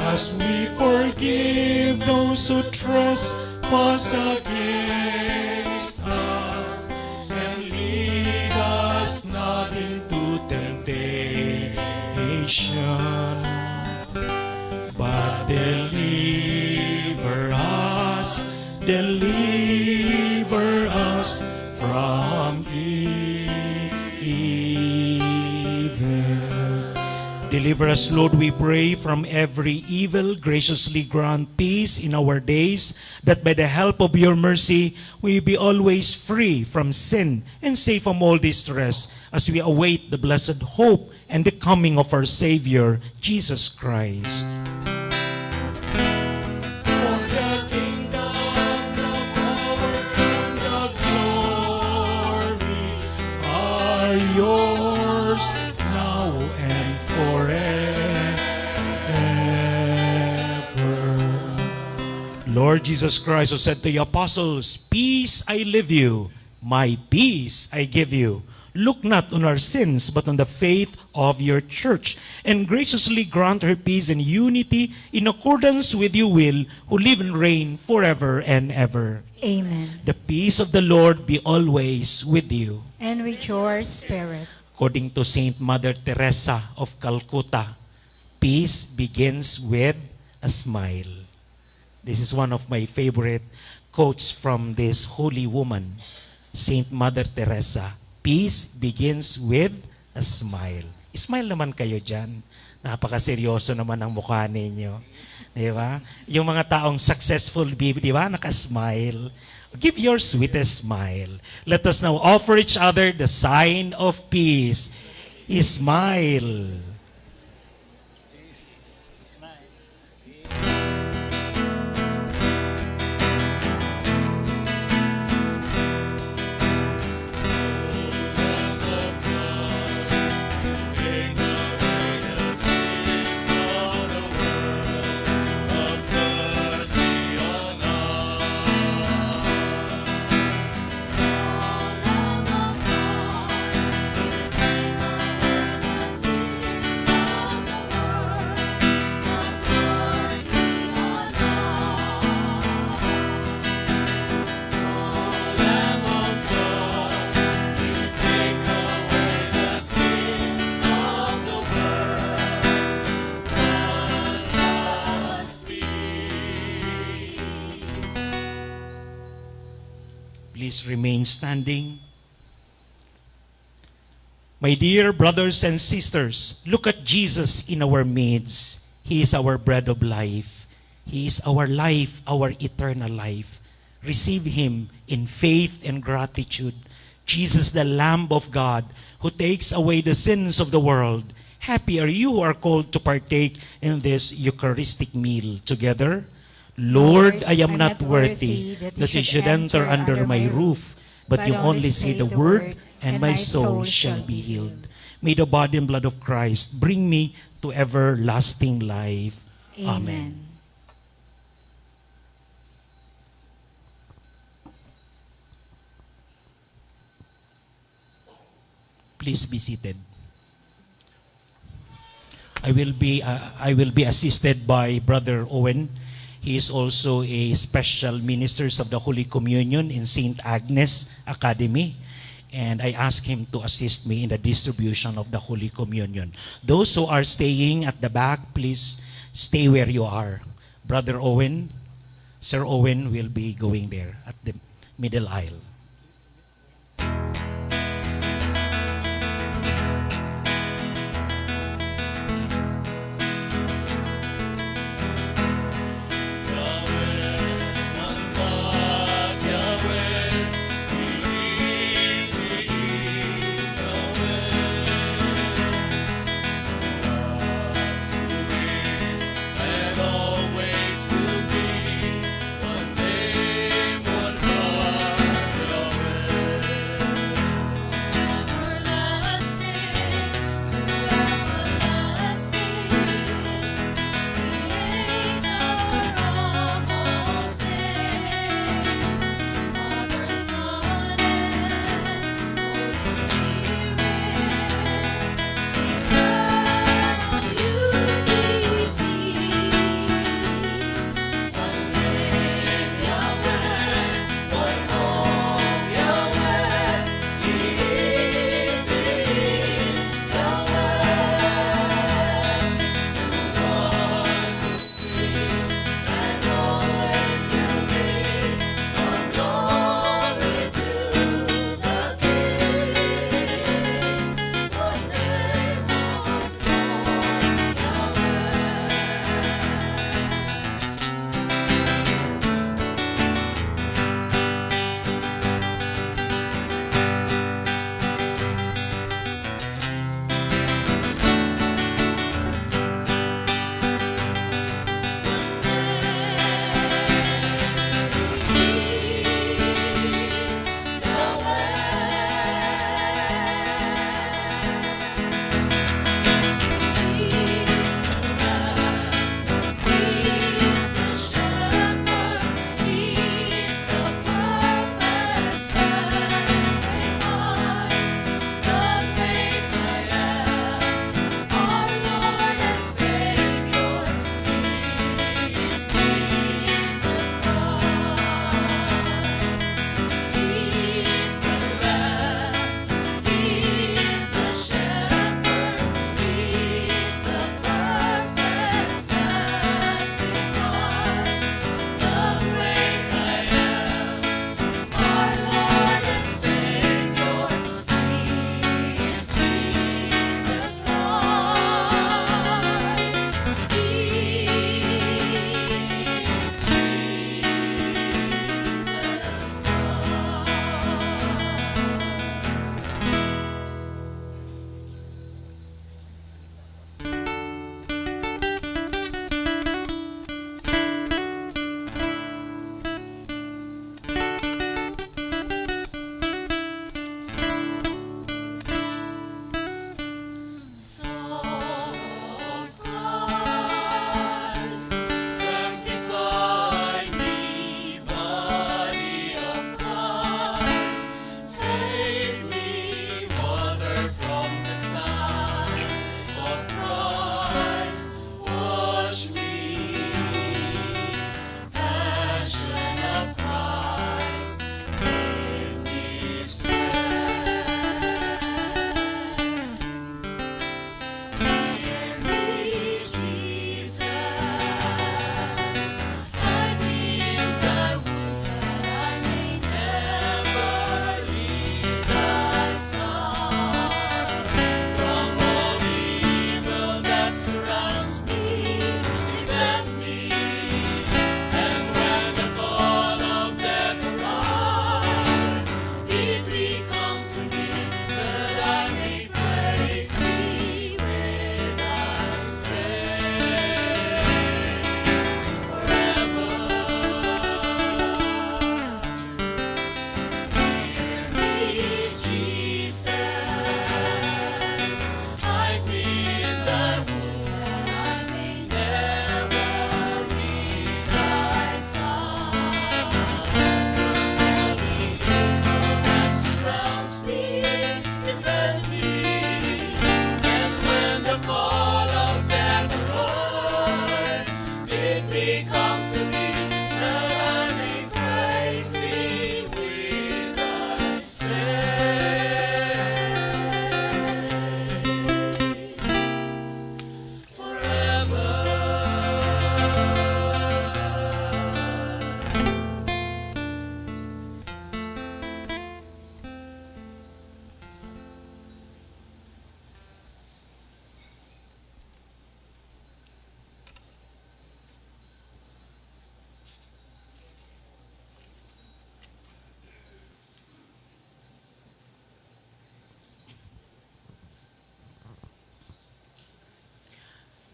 as we forgive those who trespass against us. And lead us not into temptation, but deliver us from evil. Deliver us, Lord, we pray, from every evil. Graciously grant peace in our days, that by the help of your mercy, we be always free from sin and safe from all distress, as we await the blessed hope and the coming of our Savior, Jesus Christ. For the kingdom, the power, and the glory are yours, now and forever. Lord Jesus Christ, who said to the apostles, "Peace I leave you, my peace I give you. Look not on our sins, but on the faith of your church, and graciously grant her peace and unity in accordance with your will, who live and reign forever and ever." Amen. The peace of the Lord be always with you. And with your spirit. According to Saint Mother Teresa of Calcutta, peace begins with a smile. This is one of my favorite quotes from this holy woman, Saint Mother Teresa. Peace begins with a smile. Smile naman kayo dyan. Napakaseryoso naman ang mukha ninyo. Di ba? Yung mga taong successful, di ba? Nakasmile. Give your sweetest smile. Let us now offer each other the sign of peace. Smile. Please remain standing. My dear brothers and sisters, look at Jesus in our midst. He is our bread of life. He is our life, our eternal life. Receive Him in faith and gratitude. Jesus, the Lamb of God, who takes away the sins of the world. Happy are you who are called to partake in this Eucharistic meal together. Lord, I am not worthy that you should enter under my roof, but you only say the word, and my soul shall be healed. May the body and blood of Christ bring me to everlasting life. Amen. Please be seated. I will be assisted by Brother Owen. He is also a special ministers of the Holy Communion in St. Agnes Academy. And I ask him to assist me in the distribution of the Holy Communion. Those who are staying at the back, please stay where you are. Brother Owen, Sir Owen will be going there at the middle aisle. Always will be one name, one God.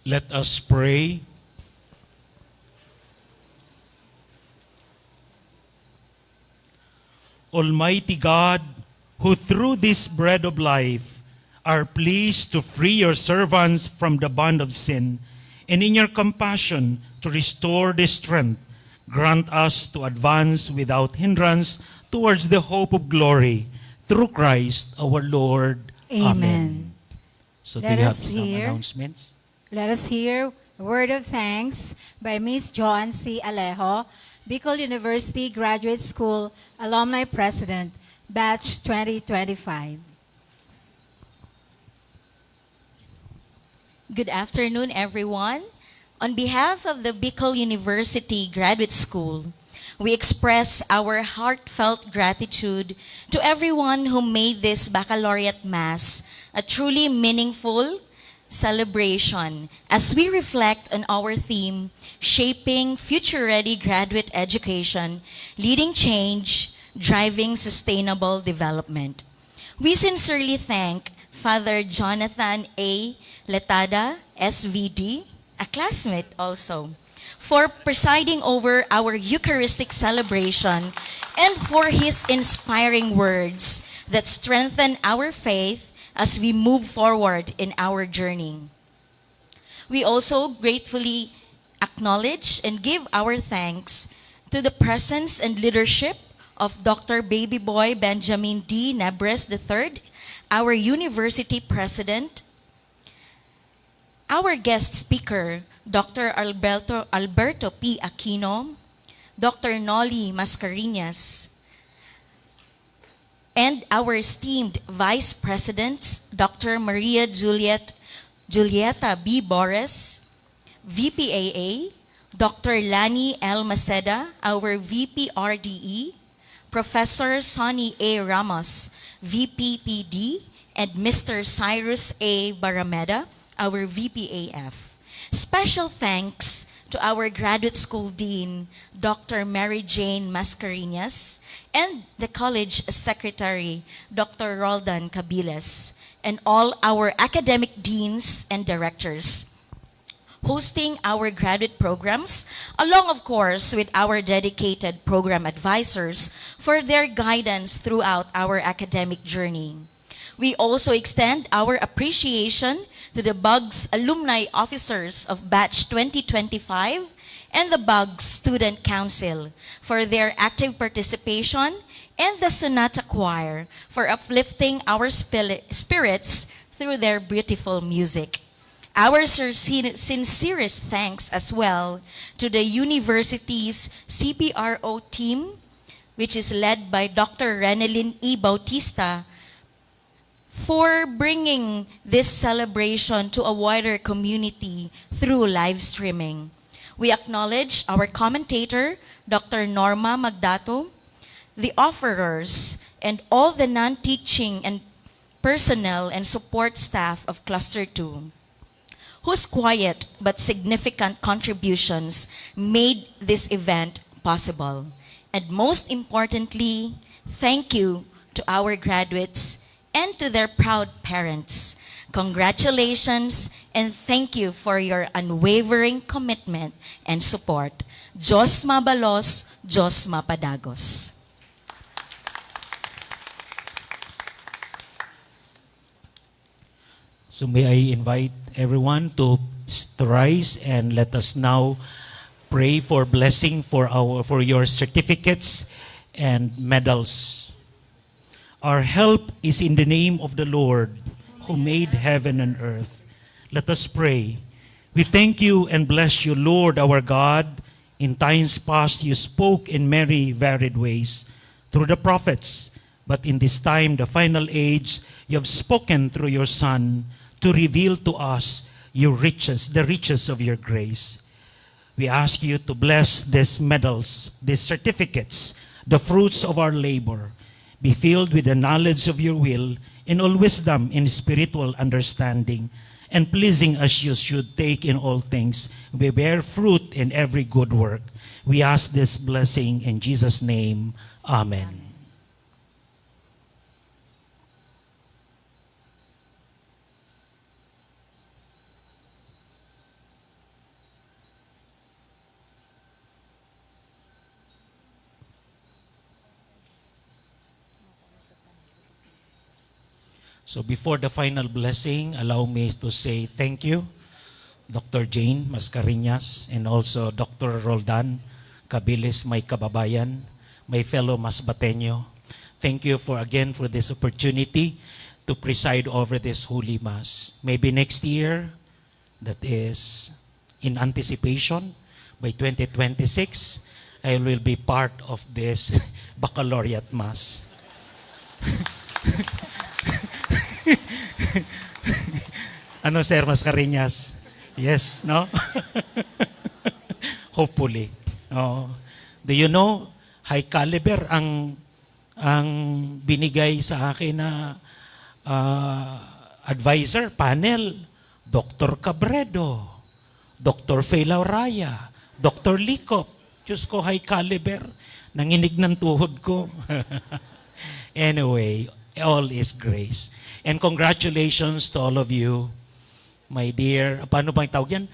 Let us pray. Almighty God, who through this bread of life are pleased to free your servants from the bond of sin, and in your compassion to restore their strength, grant us to advance without hindrance towards the hope of glory through Christ our Lord. Amen. So Let do you have us some hear. announcements? Let us hear a word of thanks by Ms. Joan C. Alejo, Bicol University Graduate School Alumni President, Batch 2025. Good afternoon, everyone. On behalf of the Bicol University Graduate School, we express our heartfelt gratitude to everyone who made this Baccalaureate Mass a truly meaningful celebration as we reflect on our theme, Shaping Future-Ready Graduate Education, Leading Change, Driving Sustainable Development. We sincerely thank Father Jonathan A. Letada, SVD, a classmate also, for presiding over our Eucharistic celebration and for his inspiring words that strengthen our faith as we move forward in our journey. We also gratefully acknowledge and give our thanks to the presence and leadership of Dr. Baby Boy Benjamin D. Nebres III, our university president, our guest speaker, Dr. Alberto P. Aquino, Dr. Noli Mascareñas, and our esteemed Vice Presidents, Dr. Maria Julieta B. Boris, VPAA, Dr. Lani L. Maceda, our VP RDE, Professor Sonny A. Ramos, VPPD, and Mr. Cyrus A. Barameda, our VPAF. Special thanks to our graduate school dean, Dr. Mary Jane Mascareñas, and the college secretary, Dr. Roldan Cabiles, and all our academic deans and directors hosting our graduate programs, along, of course, with our dedicated program advisors for their guidance throughout our academic journey. We also extend our appreciation to the BUGS alumni officers of Batch 2025 and the BUGS Student Council for their active participation, and the Sonata Choir for uplifting our spirits through their beautiful music. Our sincerest thanks as well to the university's CPRO team, which is led by Dr. Renelyn E. Bautista, for bringing this celebration to a wider community through live streaming. We acknowledge our commentator, Dr. Norma Magdato, the offerers, and all the non-teaching and personnel and support staff of Cluster 2, whose quiet but significant contributions made this event possible. And most importantly, thank you to our graduates and to their proud parents. Congratulations and thank you for your unwavering commitment and support. Diyos mabalos, Diyos mapadagos. So may I invite everyone to rise and let us now pray for blessing for your certificates and medals. Our help is in the name of the Lord who made heaven and earth. Let us pray. We thank you and bless you, Lord our God. In times past you spoke in many varied ways through the prophets, but in this time, the final age, you have spoken through your Son to reveal to us your riches, the riches of your grace. We ask you to bless these medals, these certificates, the fruits of our labor. Be filled with the knowledge of your will in all wisdom and spiritual understanding, and pleasing as you should take in all things. We bear fruit in every good work. We ask this blessing in Jesus' name. Amen. So before the final blessing, allow me to say thank you, Dr. Jane Mascareñas, and also Dr. Roldan Cabilis, my kababayan, my fellow Masbateño. Thank you for this opportunity to preside over this Holy Mass. Maybe next year, that is in anticipation, by 2026, I will be part of this Baccalaureate Mass. Ano, Sir Mascareñas? Yes, no? Hopefully. Oh. Do you know, high caliber ang binigay sa akin na advisor, panel, Dr. Cabredo, Dr. Fay Lauraya, Dr. Licop. Diyos ko, high caliber. Nanginig ng tuhod ko. Anyway, all is grace. And congratulations to all of you, my dear, paano bang tawag yan?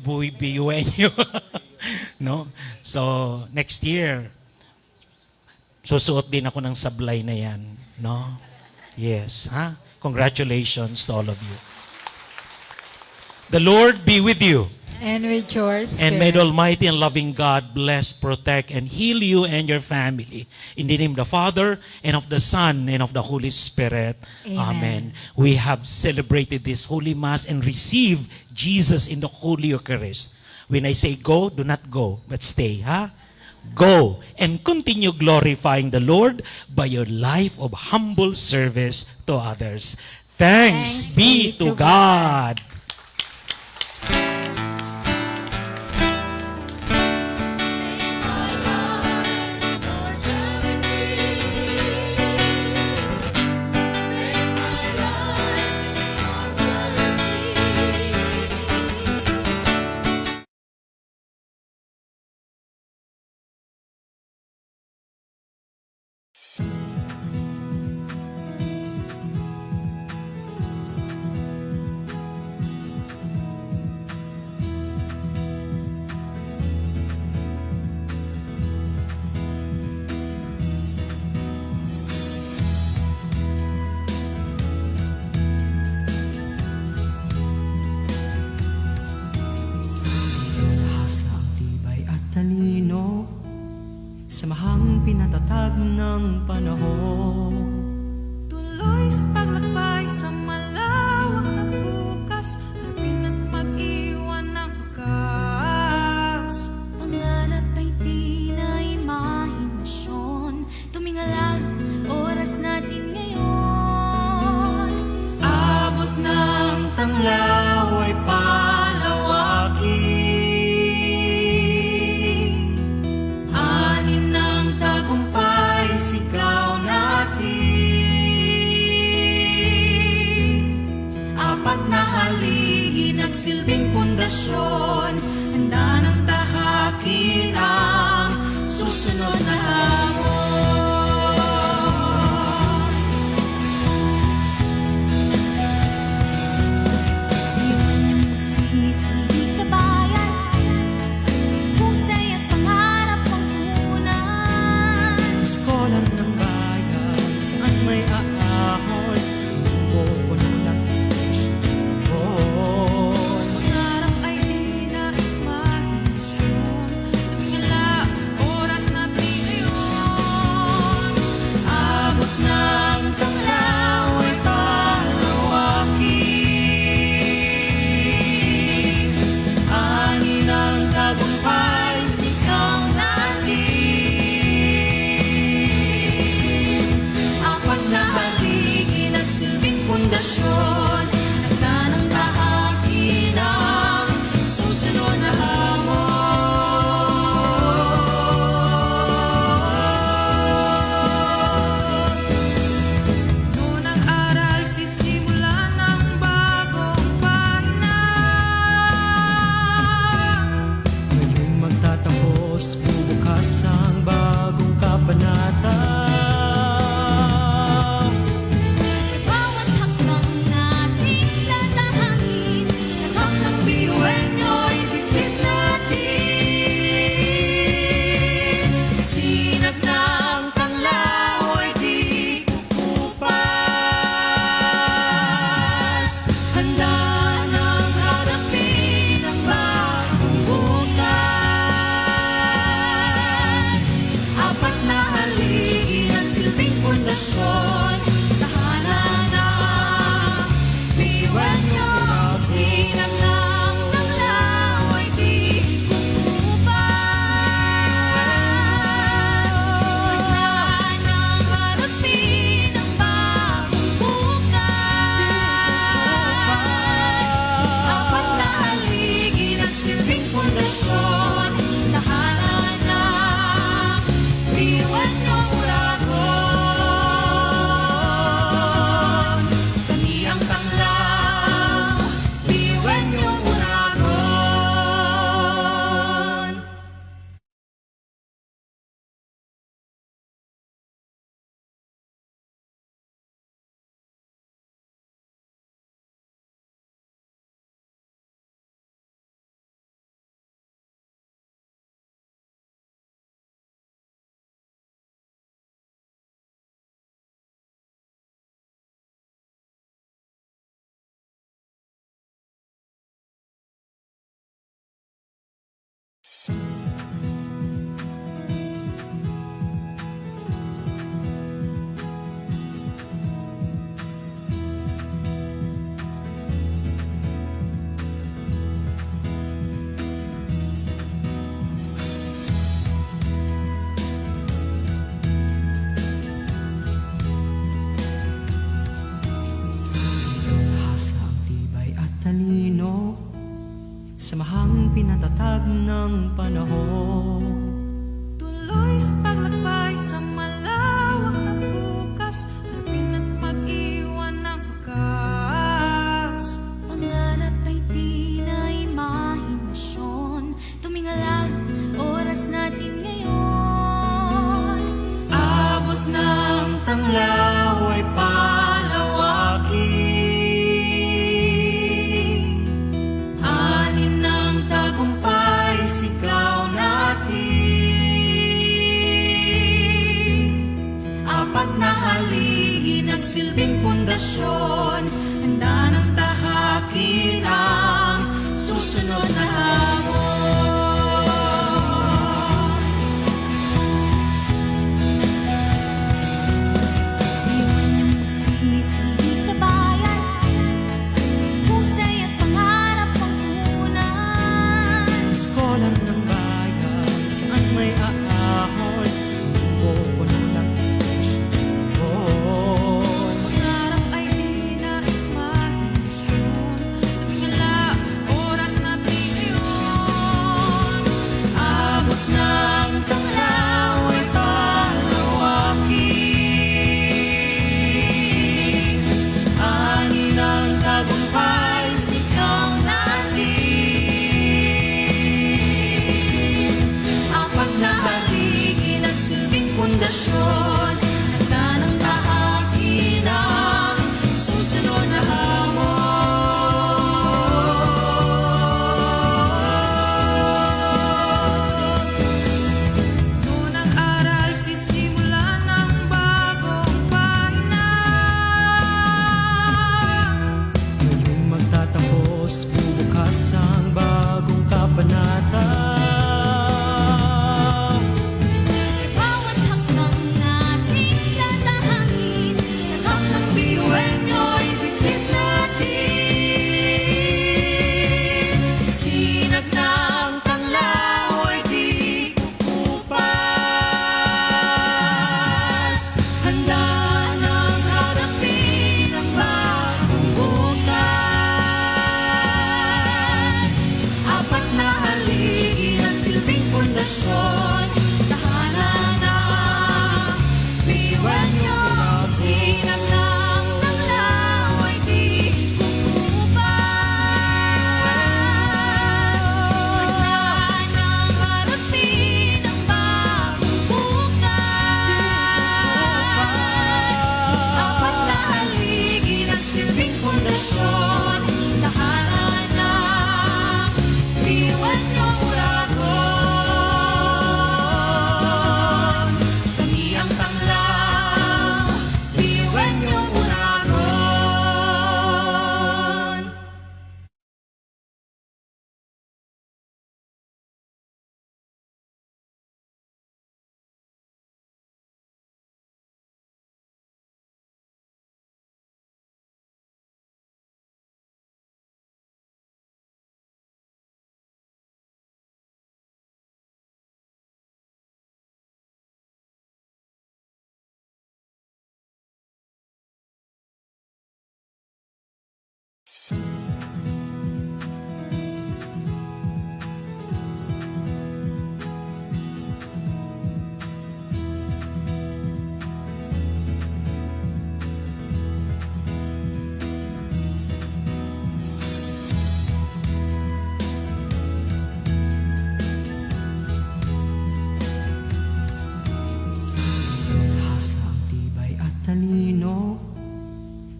Buwibuenyo. No? So, next year, susuot din ako ng sablay na yan. No? Yes. Ha? Congratulations to all of you. The Lord be with you. And with your spirit. And may the Almighty and loving God bless, protect, and heal you and your family. In the name of the Father, and of the Son, and of the Holy Spirit. Amen. We have celebrated this Holy Mass and received Jesus in the Holy Eucharist. When I say go, do not go, but stay. Go and continue glorifying the Lord by your life of humble service to others. Thanks be to God. Sa tibay at talino, samahang pinatatag ng panahon. Tuloy sa paglakbay sa malawak na bukas, harapin at mag-iwan ng wakas. Pangarap ay di na imahinasyon, tumingala, oras natin ngayon. Abot ng tanglaw ay palawakin. Anin ng tagumpay, sigaw natin. Apat na haligi, nagsilbing pundasyon, handa ng tahakin ang susunod na hamon. pundasyon. Tahanan na biwan niyo, sinag ng tanglaw ay di umupan. Paglaan ng harapin ang bagong bukas. Apat na haligi nagsilbing pundasyon. Tahanan na biwan niyong uragon. Kami ang tanglaw, biwan niyong uragon. Hasa ang tibay at talino, samahang pinatatag ng panahon. Tuloy sa paglakbay sa malawak na bukas, harapin at mag-iwan ng wakas. Pangarap ay di na imahinasyon. Tumingala, oras natin ngayon. Abot ng tanglaw ay palawakin. Anin ng tagumpay, sigaw natin. Tahasa ang tibay at talino,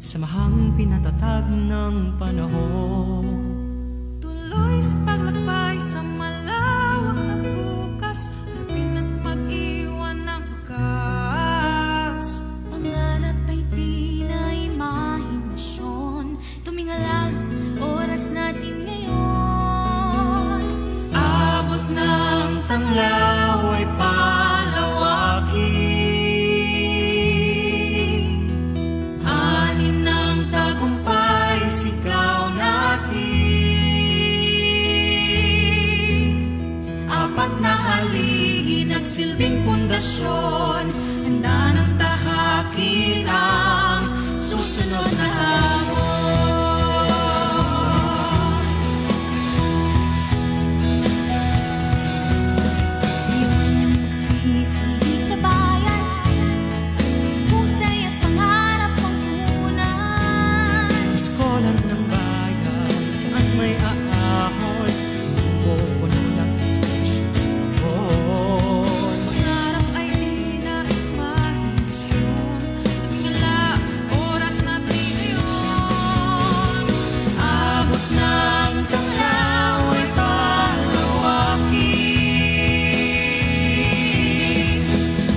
samahang pinatatag ng panahon. Tuloy sa paglakbay sa malawak na bukas, harapin at mag-iwan ng wakas. Pangarap ay di na imahinasyon. Tumingala, oras natin ngayon. Abot ng tanglaw ay palawakin. Anin ng tagumpay, sigaw natin. Apat na haligi, nagsilbing pundasyon. Handa ng tahakin ang susunod na hamon. Yun yung magsisilbi sa bayan. Husay at pangarap ang punan. Iskolan ng bayan, saan may aahon, o puno ng inspirasyon. Pangarap ay di na imahinasyon. Tumingala, oras natin ngayon. Abot ng tanglaw ay palawakin.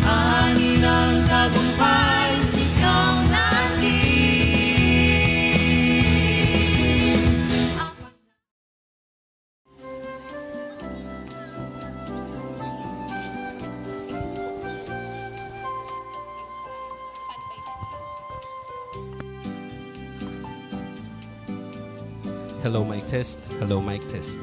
Ani ng tagumpay, sigaw natin. Hello, mic test. Hello, mic test.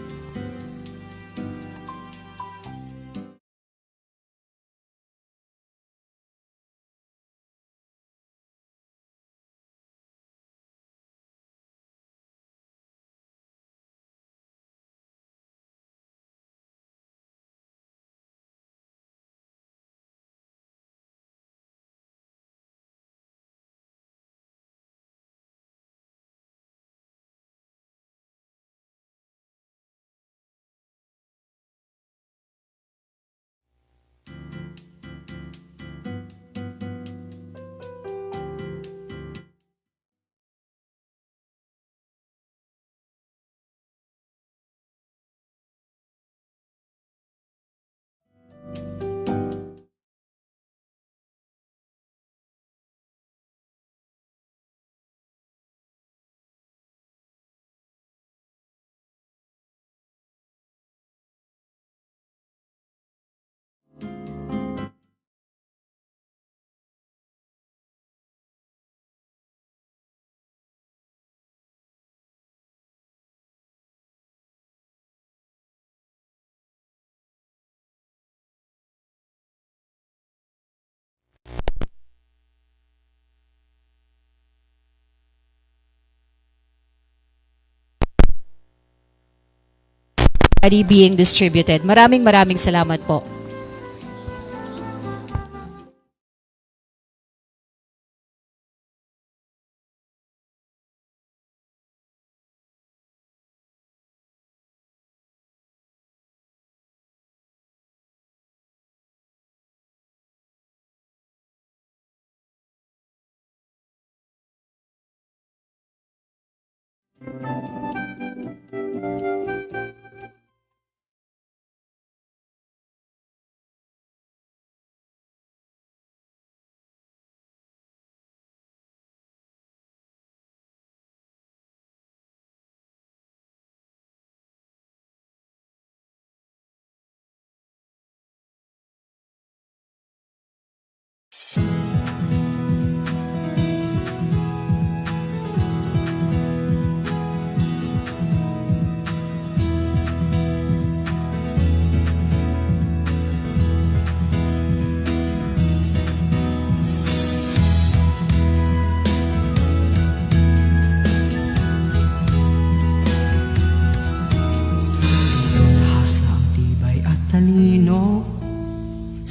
Being distributed. Maraming salamat po.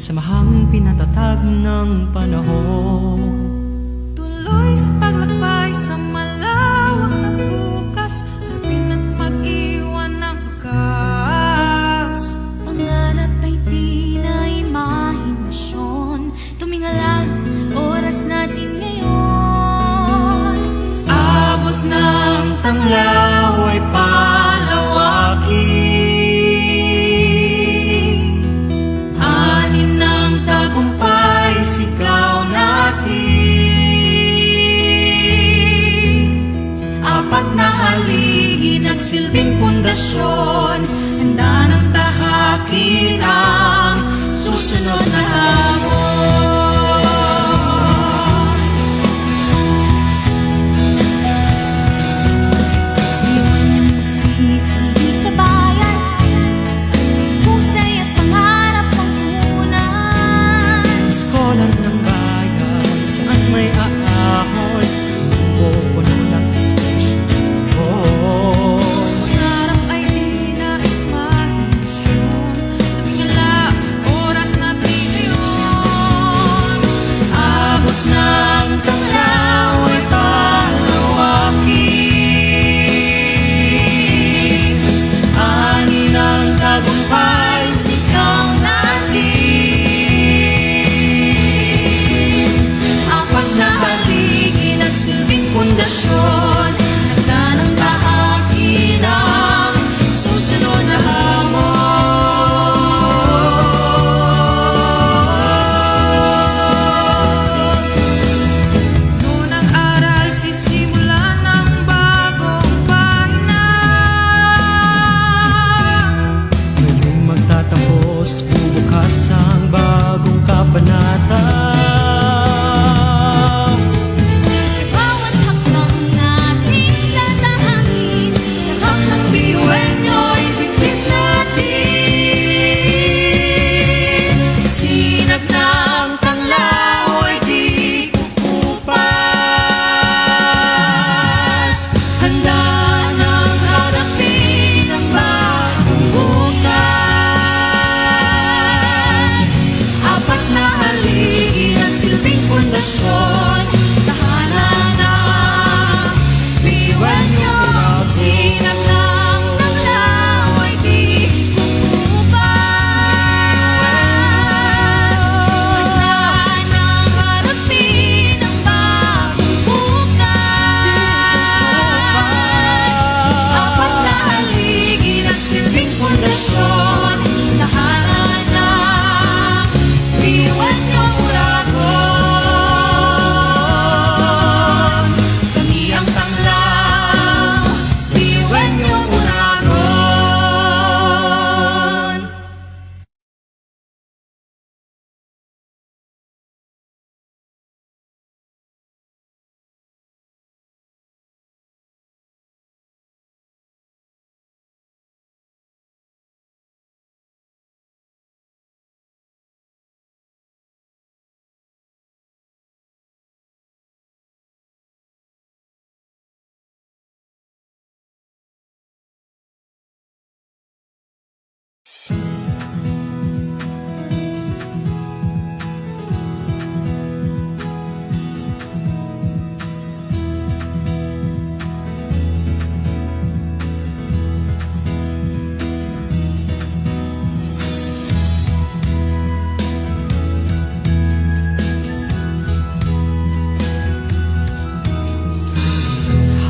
samahang pinatatag ng panahon. Tuloy sa paglakbay sa malawak na bukas, harapin at mag-iwan ng wakas. Pangarap ay di na imahinasyon, tumingala, oras natin ngayon. Abot ng tanglaw ay palawakin, anin ng tagumpay sigaw natin. Apat na haligi nagsilbing pundasyon, handa ng tahakin ang susunod na hamon. Iwan niyang magsisilbi sa bayan, husay at pangarap ang punan. Iskolar ng bayan, saan may aahon, pupuno ng inspirasyon. Pangarap ay di na imahinasyon, tumingala, oras natin ngayon. Abot ng tanglaw ay palawakin, ani ng tagumpay sigaw natin. Apat na haligi nagsilbing pundasyon, handa ng tahakin ang susunod na hamon. Noon ang aral, sisimulan ng bagong pahina. Ngayon'y magtatapos, bubukas ang bagong kabanata. Sa bawat hakbang natin tatahakin, lahat ng biyuan niyo'y bibig natin. Sinag ng tanglaw ay di kukupas, handa nang harapin ang bagong bukas. Apat na haligi ng silbing pundasyon, tahanan ng biyuan niyo. Sinag ng tanglaw ay di kukupas, Handa nang harapin ang bagong bukas. apat na haligi ng silbing pundasyon, tahanan ng biyuan niyo, Uragon. Kami ang tanglaw, biyuan niyo, Uragon.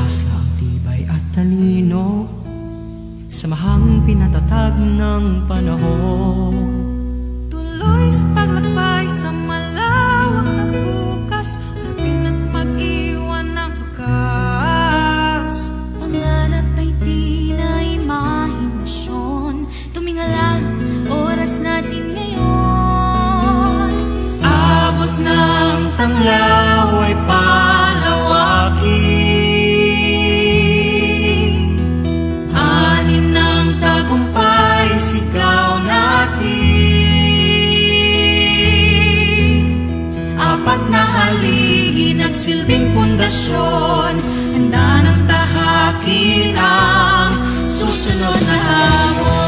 Hasa ang tibay at talino, samahang pinatatag ng panahon. Tuloy sa paglakbay sa malawak na bukas, harapin at mag-iwan ng wakas. Pangarap ay di na imahinasyon, tumingala, oras natin ngayon. Abot ng tanglaw ay palawakin, anin ng tagumpay sigaw natin. Apat na haligi nagsilbing pundasyon, handa ng tahakin ang susunod na hamon.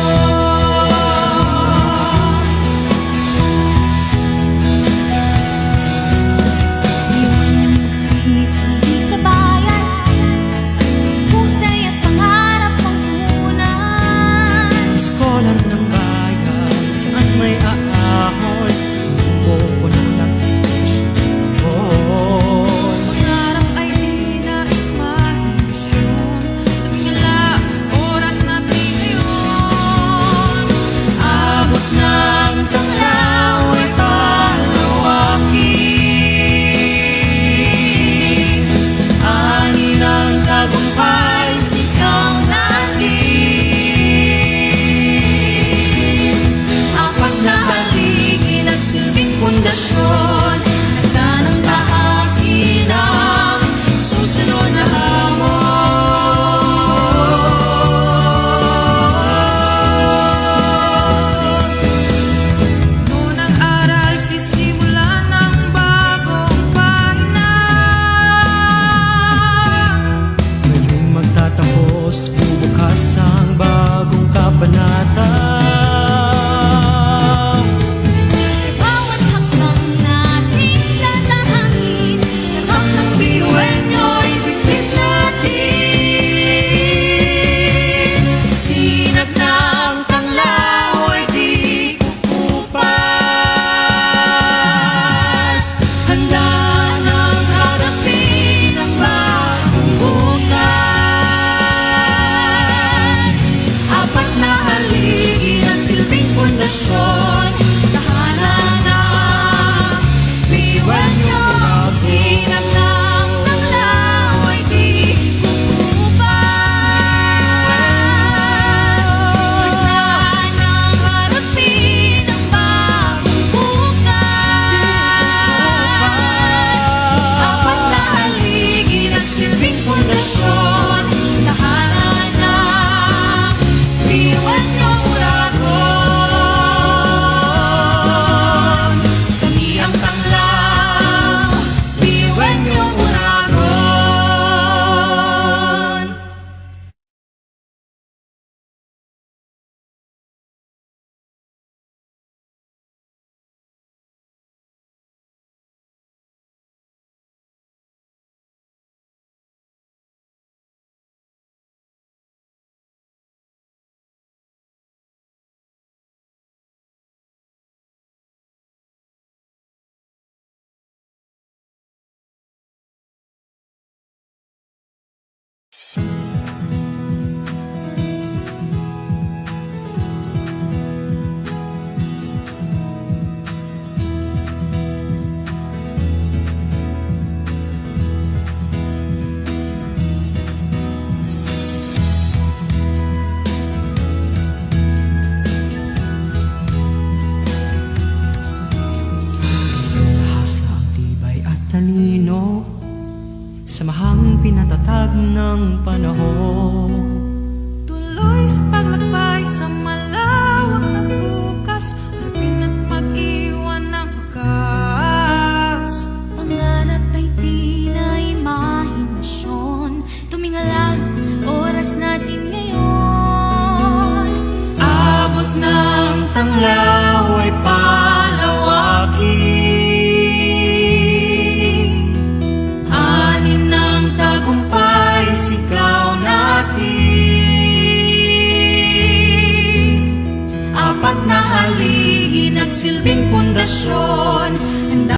pundasyon. Handa ng bahagi ng susunod na hamon. Unang aral, sisimulan ng bagong pahina. Ngayong magtatapos, bubukas ang bagong kabanata. Sa bawat hakbang nating lalahangin, lahat ng biyuan nyo'y bibig natin. Sinag ng tanglaw ay di kukupas. Handa nang harapin ang bagong bukas. Apat na haligi ng silbing pundasyon. Tahanan na biyuan nyo. Sinag ng tanglaw ay di kukupas. Handa nang harapin ang bagong bukas. Apat na haligi ng silbing pundasyon. Tahanan na biyuan nyo, Uragon. Kami ang tanglaw, biyuan nyo, Uragon. Hasa ang tibay at talino, samahang pinatatag ng panahon. Tuloy sa paglakbay sa malawak na bukas. Harapin at mag-iwan ng wakas. Pangarap ay di na imahinasyon. Tumingala, oras natin ngayon. Abot ng tanglaw ay palawakin. Anin ng tagumpay, sigaw natin. Apat na haligi nagsilbing pundasyon. Handa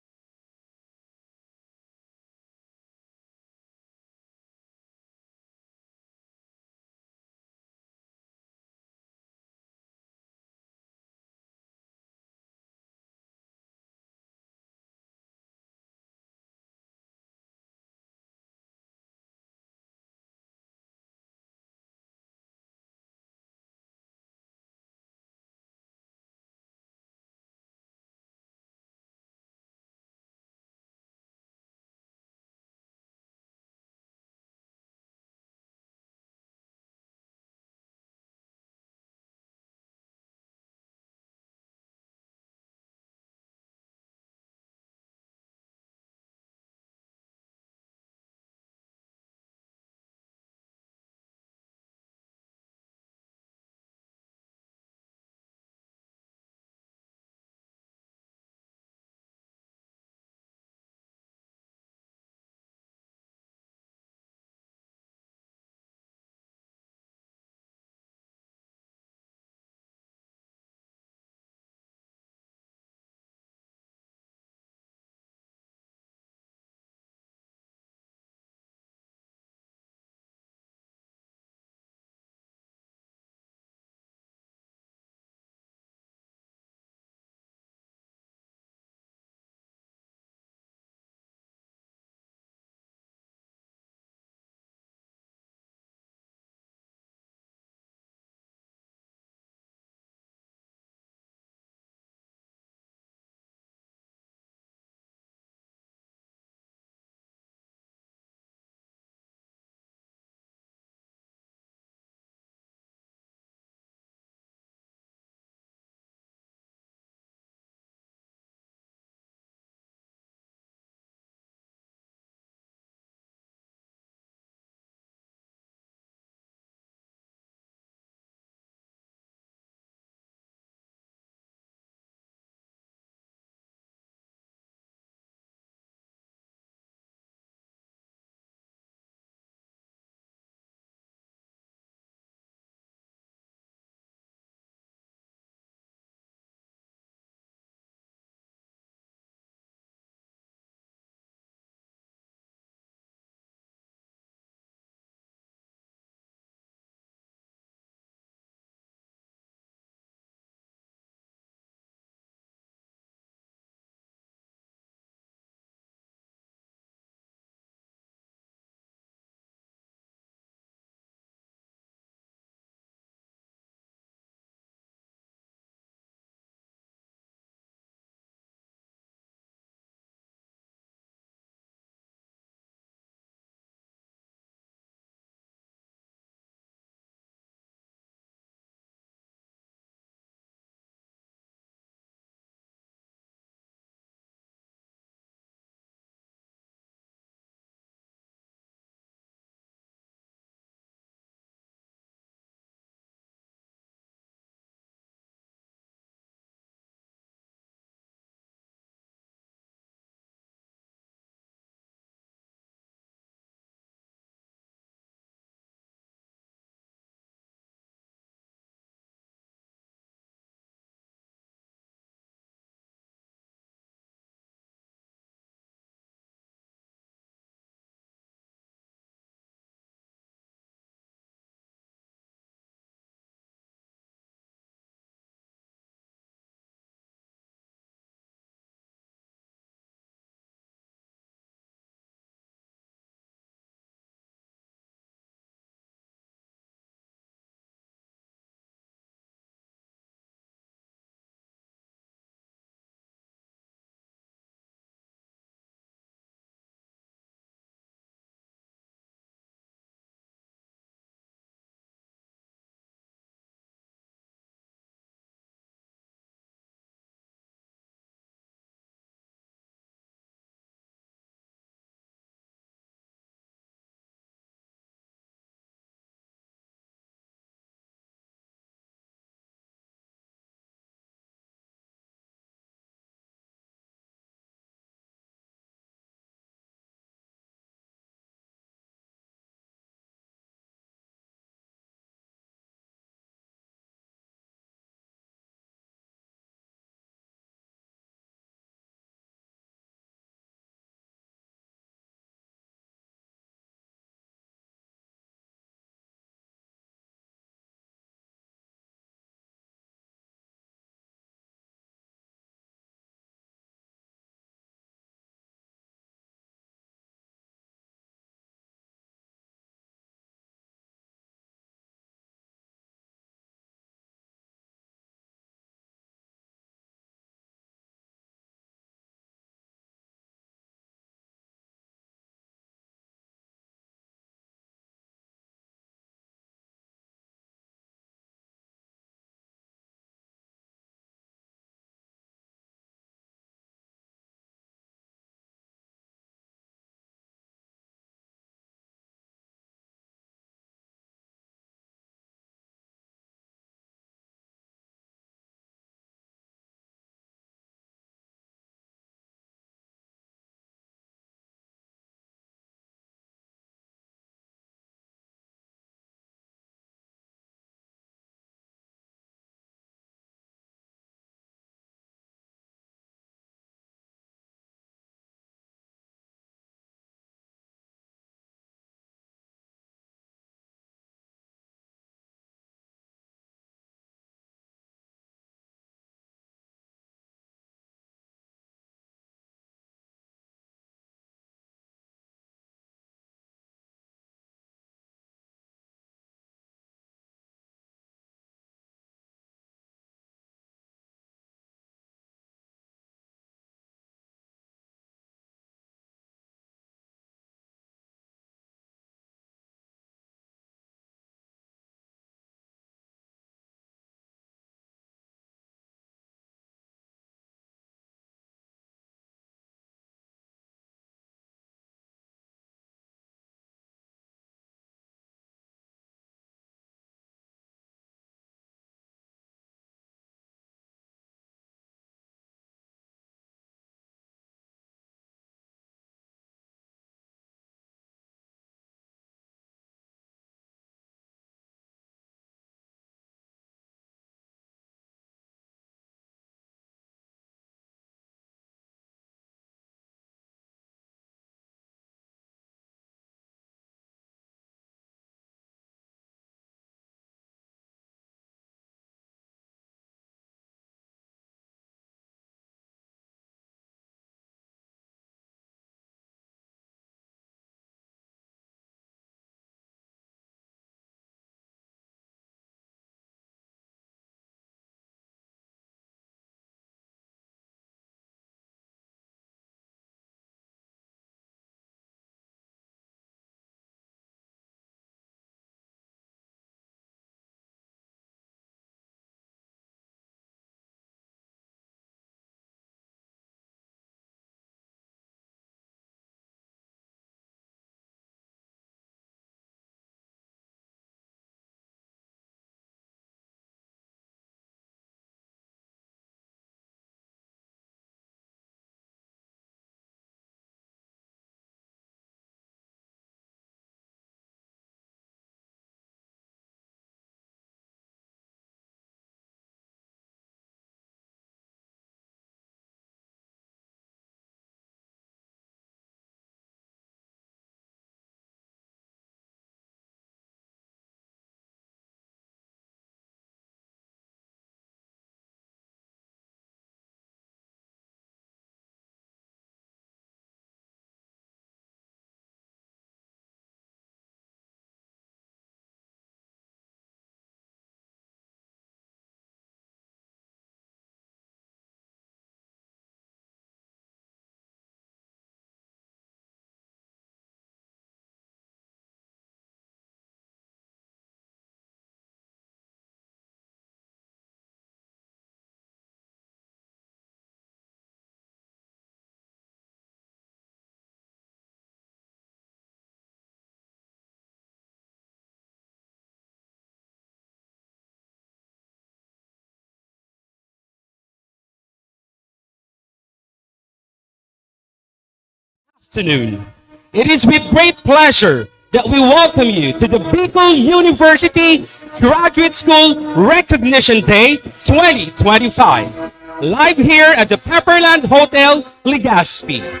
Afternoon. It is with great pleasure that we welcome you to the Bicol University Graduate School Recognition Day 2025, live here at the Pepperland Hotel, Legazpi.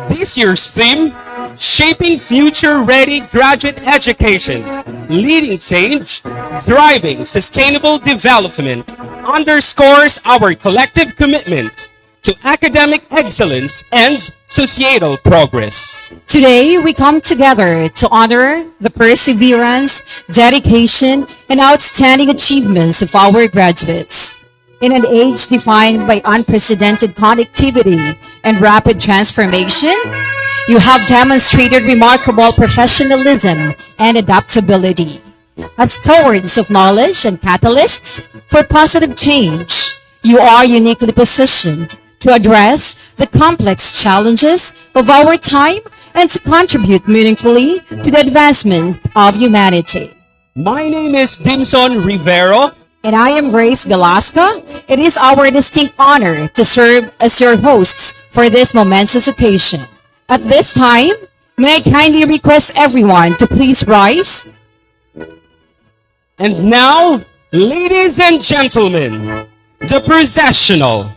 This year's theme, Shaping Future-Ready Graduate Education, Leading Change, Driving Sustainable Development, underscores our collective commitment to academic excellence and societal progress. Today, we come together to honor the perseverance, dedication, and outstanding achievements of our graduates. In an age defined by unprecedented connectivity and rapid transformation, you have demonstrated remarkable professionalism and adaptability. As stewards of knowledge and catalysts for positive change, you are uniquely positioned to address the complex challenges of our time and to contribute meaningfully to the advancement of humanity. My name is Dimson Rivero. And I am Grace Velasco. It is our distinct honor to serve as your hosts for this momentous occasion. At this time, may I kindly request everyone to please rise. And now, ladies and gentlemen, the processional.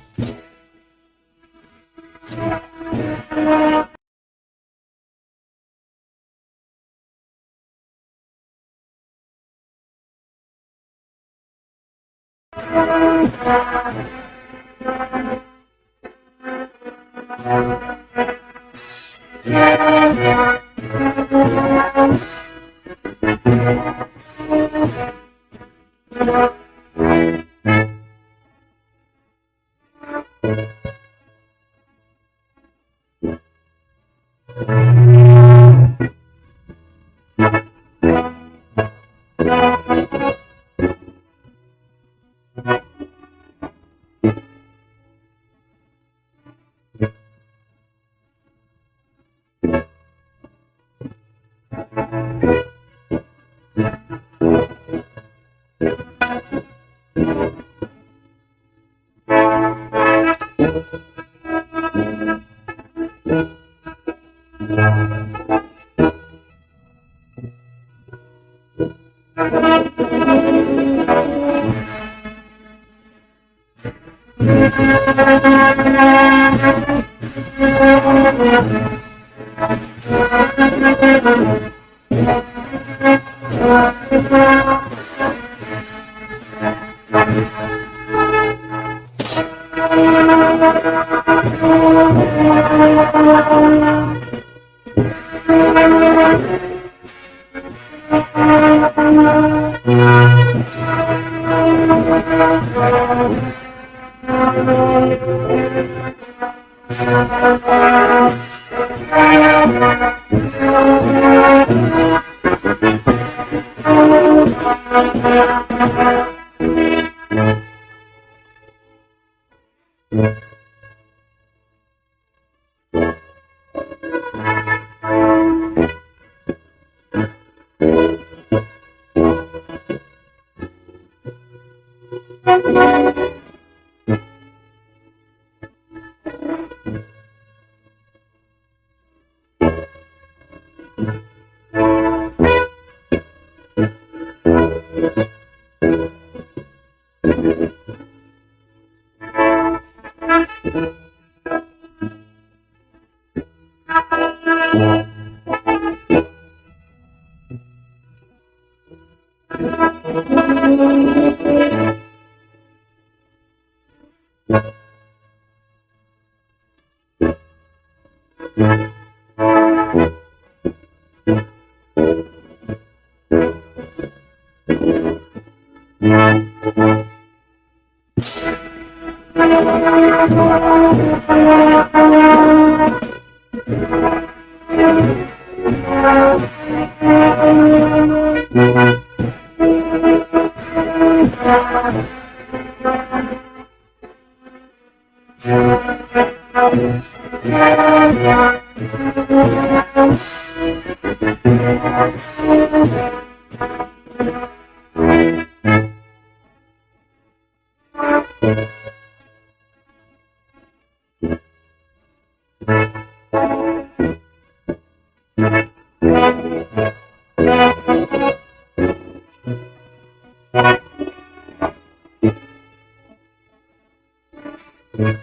Thank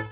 you.